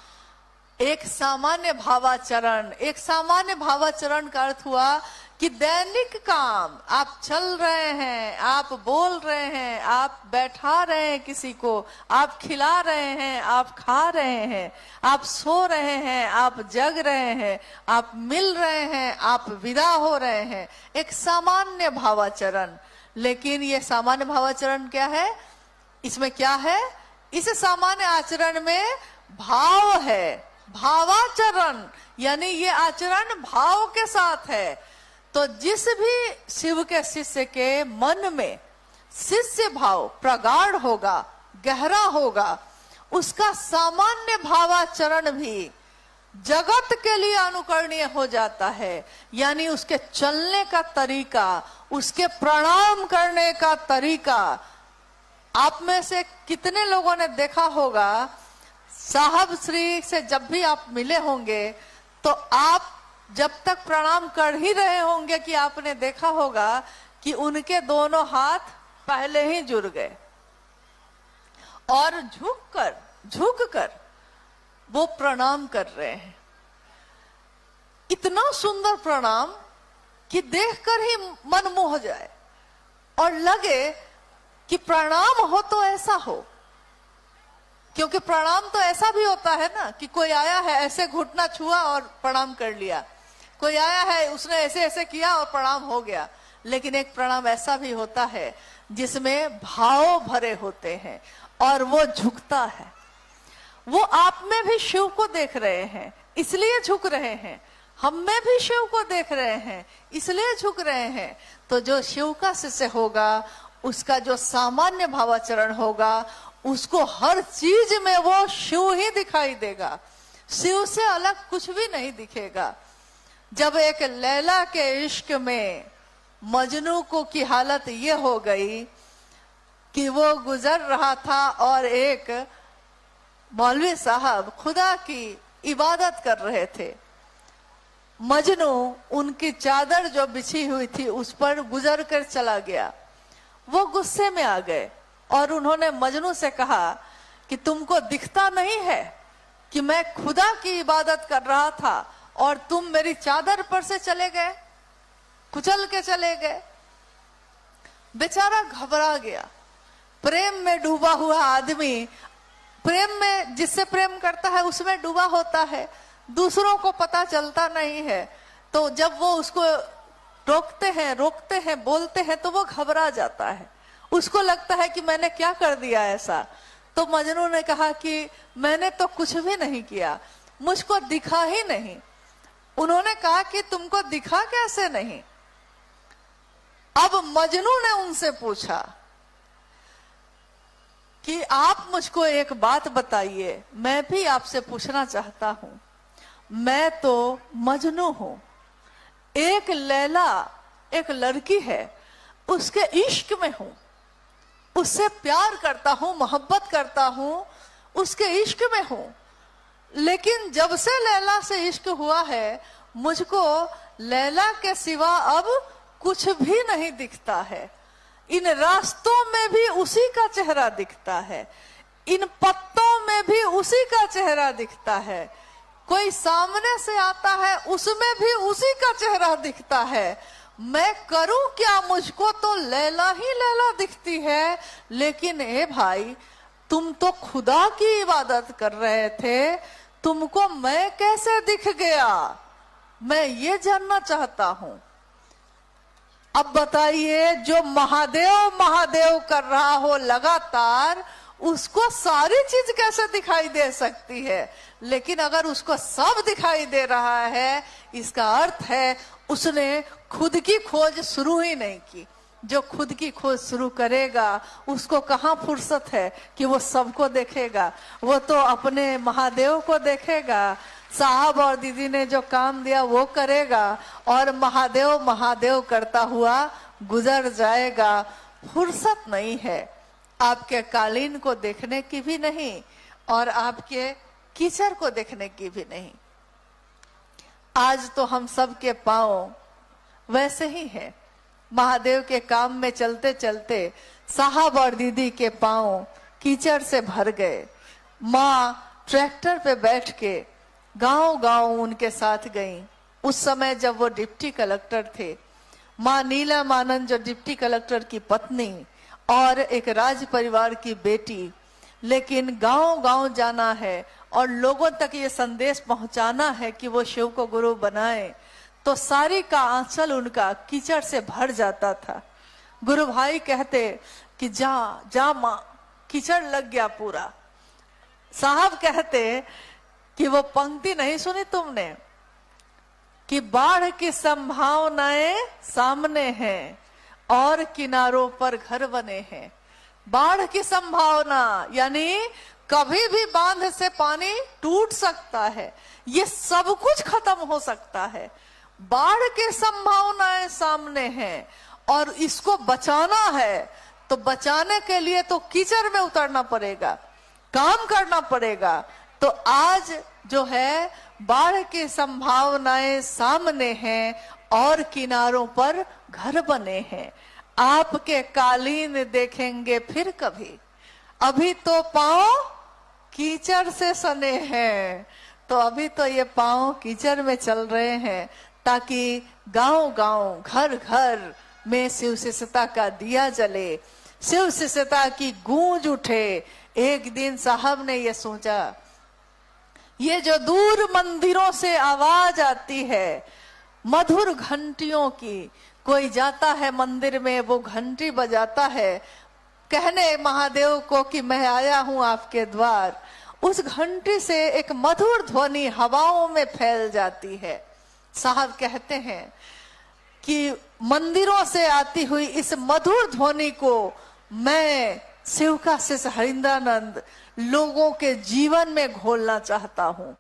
एक सामान्य भावाचरण, एक सामान्य भावाचरण का अर्थ हुआ कि दैनिक काम आप चल रहे हैं, आप बोल रहे हैं, आप बैठा रहे हैं किसी को, आप खिला रहे हैं, आप खा रहे हैं, आप सो रहे हैं, आप जग रहे हैं, आप मिल रहे हैं, आप विदा हो रहे हैं। एक सामान्य भावाचरण। लेकिन ये सामान्य भावाचरण क्या है, इसमें क्या है, इस सामान्य आचरण में भाव है, भावाचरण, यानी ये आचरण भाव के साथ है। तो जिस भी शिव के शिष्य के मन में शिष्य भाव प्रगाढ़ होगा, गहरा होगा, उसका सामान्य भावाचरण भी जगत के लिए अनुकरणीय हो जाता है। यानी उसके चलने का तरीका, उसके प्रणाम करने का तरीका। आप में से कितने लोगों ने देखा होगा, साहब श्री से जब भी आप मिले होंगे तो आप जब तक प्रणाम कर ही रहे होंगे कि आपने देखा होगा कि उनके दोनों हाथ पहले ही जुड़ गए और झुककर वो प्रणाम कर रहे हैं। इतना सुंदर प्रणाम कि देखकर ही मन मोह जाए और लगे कि प्रणाम हो तो ऐसा हो। क्योंकि प्रणाम तो ऐसा भी होता है ना कि कोई आया है ऐसे घुटना छुआ और प्रणाम कर लिया, कोई आया है उसने ऐसे ऐसे किया और प्रणाम हो गया। लेकिन एक प्रणाम ऐसा भी होता है जिसमें भाव भरे होते हैं और वो झुकता है। वो आप में भी शिव को देख रहे हैं इसलिए झुक रहे हैं, हम में भी शिव को देख रहे हैं इसलिए झुक रहे हैं। तो जो शिव का शिष्य होगा उसका जो सामान्य भावाचरण होगा उसको हर चीज में वो शिव ही दिखाई देगा, शिव से अलग कुछ भी नहीं दिखेगा। जब एक लैला के इश्क में मजनू को की हालत ये हो गई कि वो गुजर रहा था और एक मौलवी साहब खुदा की इबादत कर रहे थे, मजनू उनकी चादर जो बिछी हुई थी उस पर गुजर कर चला गया। वो गुस्से में आ गए और उन्होंने मजनू से कहा कि तुमको दिखता नहीं है कि मैं खुदा की इबादत कर रहा था और तुम मेरी चादर पर से चले गए, कुचल के चले गए। बेचारा घबरा गया। प्रेम में डूबा हुआ आदमी प्रेम में जिससे प्रेम करता है उसमें डूबा होता है, दूसरों को पता चलता नहीं है। तो जब वो उसको रोकते हैं बोलते हैं तो वो घबरा जाता है, उसको लगता है कि मैंने क्या कर दिया ऐसा। तो मजनू ने कहा कि मैंने तो कुछ भी नहीं किया, मुझको दिखा ही नहीं। उन्होंने कहा कि तुमको दिखा कैसे नहीं? अब मजनू ने उनसे पूछा कि आप मुझको एक बात बताइए, मैं भी आपसे पूछना चाहता हूं। मैं तो मजनू हूं, एक लैला एक लड़की है उसके इश्क में हूं, उससे प्यार करता हूं, मोहब्बत करता हूं, उसके इश्क में हूं। लेकिन जब से लैला से इश्क हुआ है मुझको लैला के सिवा अब कुछ भी नहीं दिखता है। इन रास्तों में भी उसी का चेहरा दिखता है, इन पत्तों में भी उसी का चेहरा दिखता है, कोई सामने से आता है उसमें भी उसी का चेहरा दिखता है। मैं करूं क्या? मुझको तो लैला ही लैला दिखती है। लेकिन ए भाई, तुम तो खुदा की इबादत कर रहे थे, तुमको मैं कैसे दिख गया? मैं ये जानना चाहता हूं। अब बताइए, जो महादेव महादेव कर रहा हो लगातार, उसको सारी चीज कैसे दिखाई दे सकती है? लेकिन अगर उसको सब दिखाई दे रहा है, इसका अर्थ है उसने खुद की खोज शुरू ही नहीं की। जो खुद की खोज शुरू करेगा उसको कहाँ फुर्सत है कि वो सबको देखेगा? वो तो अपने महादेव को देखेगा। साहब और दीदी ने जो काम दिया वो करेगा और महादेव महादेव करता हुआ गुजर जाएगा। फुर्सत नहीं है आपके कालीन को देखने की भी नहीं और आपके कीचड़ को देखने की भी नहीं। आज तो हम सब के पांव वैसे ही हैं। महादेव के काम में चलते चलते साहब और दीदी के पांव कीचड़ से भर गए। माँ ट्रैक्टर पे बैठ के गांव गांव उनके साथ गई। उस समय जब वो डिप्टी कलेक्टर थे, माँ नीलम आनंद जो डिप्टी कलेक्टर की पत्नी और एक राज परिवार की बेटी, लेकिन गांव गांव जाना है और लोगों तक ये संदेश पहुंचाना है कि वो शिव को गुरु बनाए, तो सारी का आंचल उनका कीचड़ से भर जाता था। गुरु भाई कहते कि जा जा माँ, कीचड़ लग गया पूरा। साहब कहते कि वो पंक्ति नहीं सुनी तुमने कि बाढ़ की संभावनाएं सामने हैं और किनारों पर घर बने हैं। बाढ़ की संभावना यानी कभी भी बांध से पानी टूट सकता है, ये सब कुछ खत्म हो सकता है। बाढ़ की संभावनाएं सामने हैं और इसको बचाना है, तो बचाने के लिए तो कीचड़ में उतरना पड़ेगा, काम करना पड़ेगा। तो आज जो है बाढ़ की संभावनाएं सामने हैं और किनारों पर घर बने हैं। आपके कालीन देखेंगे फिर कभी, अभी तो पांव कीचड़ से सने हैं। तो तो अभी तो ये पांव कीचड़ में चल रहे हैं, ताकि गांव गांव घर घर में शिव शिष्यता का दिया जले, शिव शिष्यता की गूंज उठे। एक दिन साहब ने ये सोचा, ये जो दूर मंदिरों से आवाज आती है मधुर घंटियों की, कोई जाता है मंदिर में वो घंटी बजाता है कहने महादेव को कि मैं आया हूं आपके द्वार, उस घंटी से एक मधुर ध्वनि हवाओं में फैल जाती है। साहब कहते हैं कि मंदिरों से आती हुई इस मधुर ध्वनि को मैं शिव का शिष्य हरिंद्रानंद लोगों के जीवन में घोलना चाहता हूं।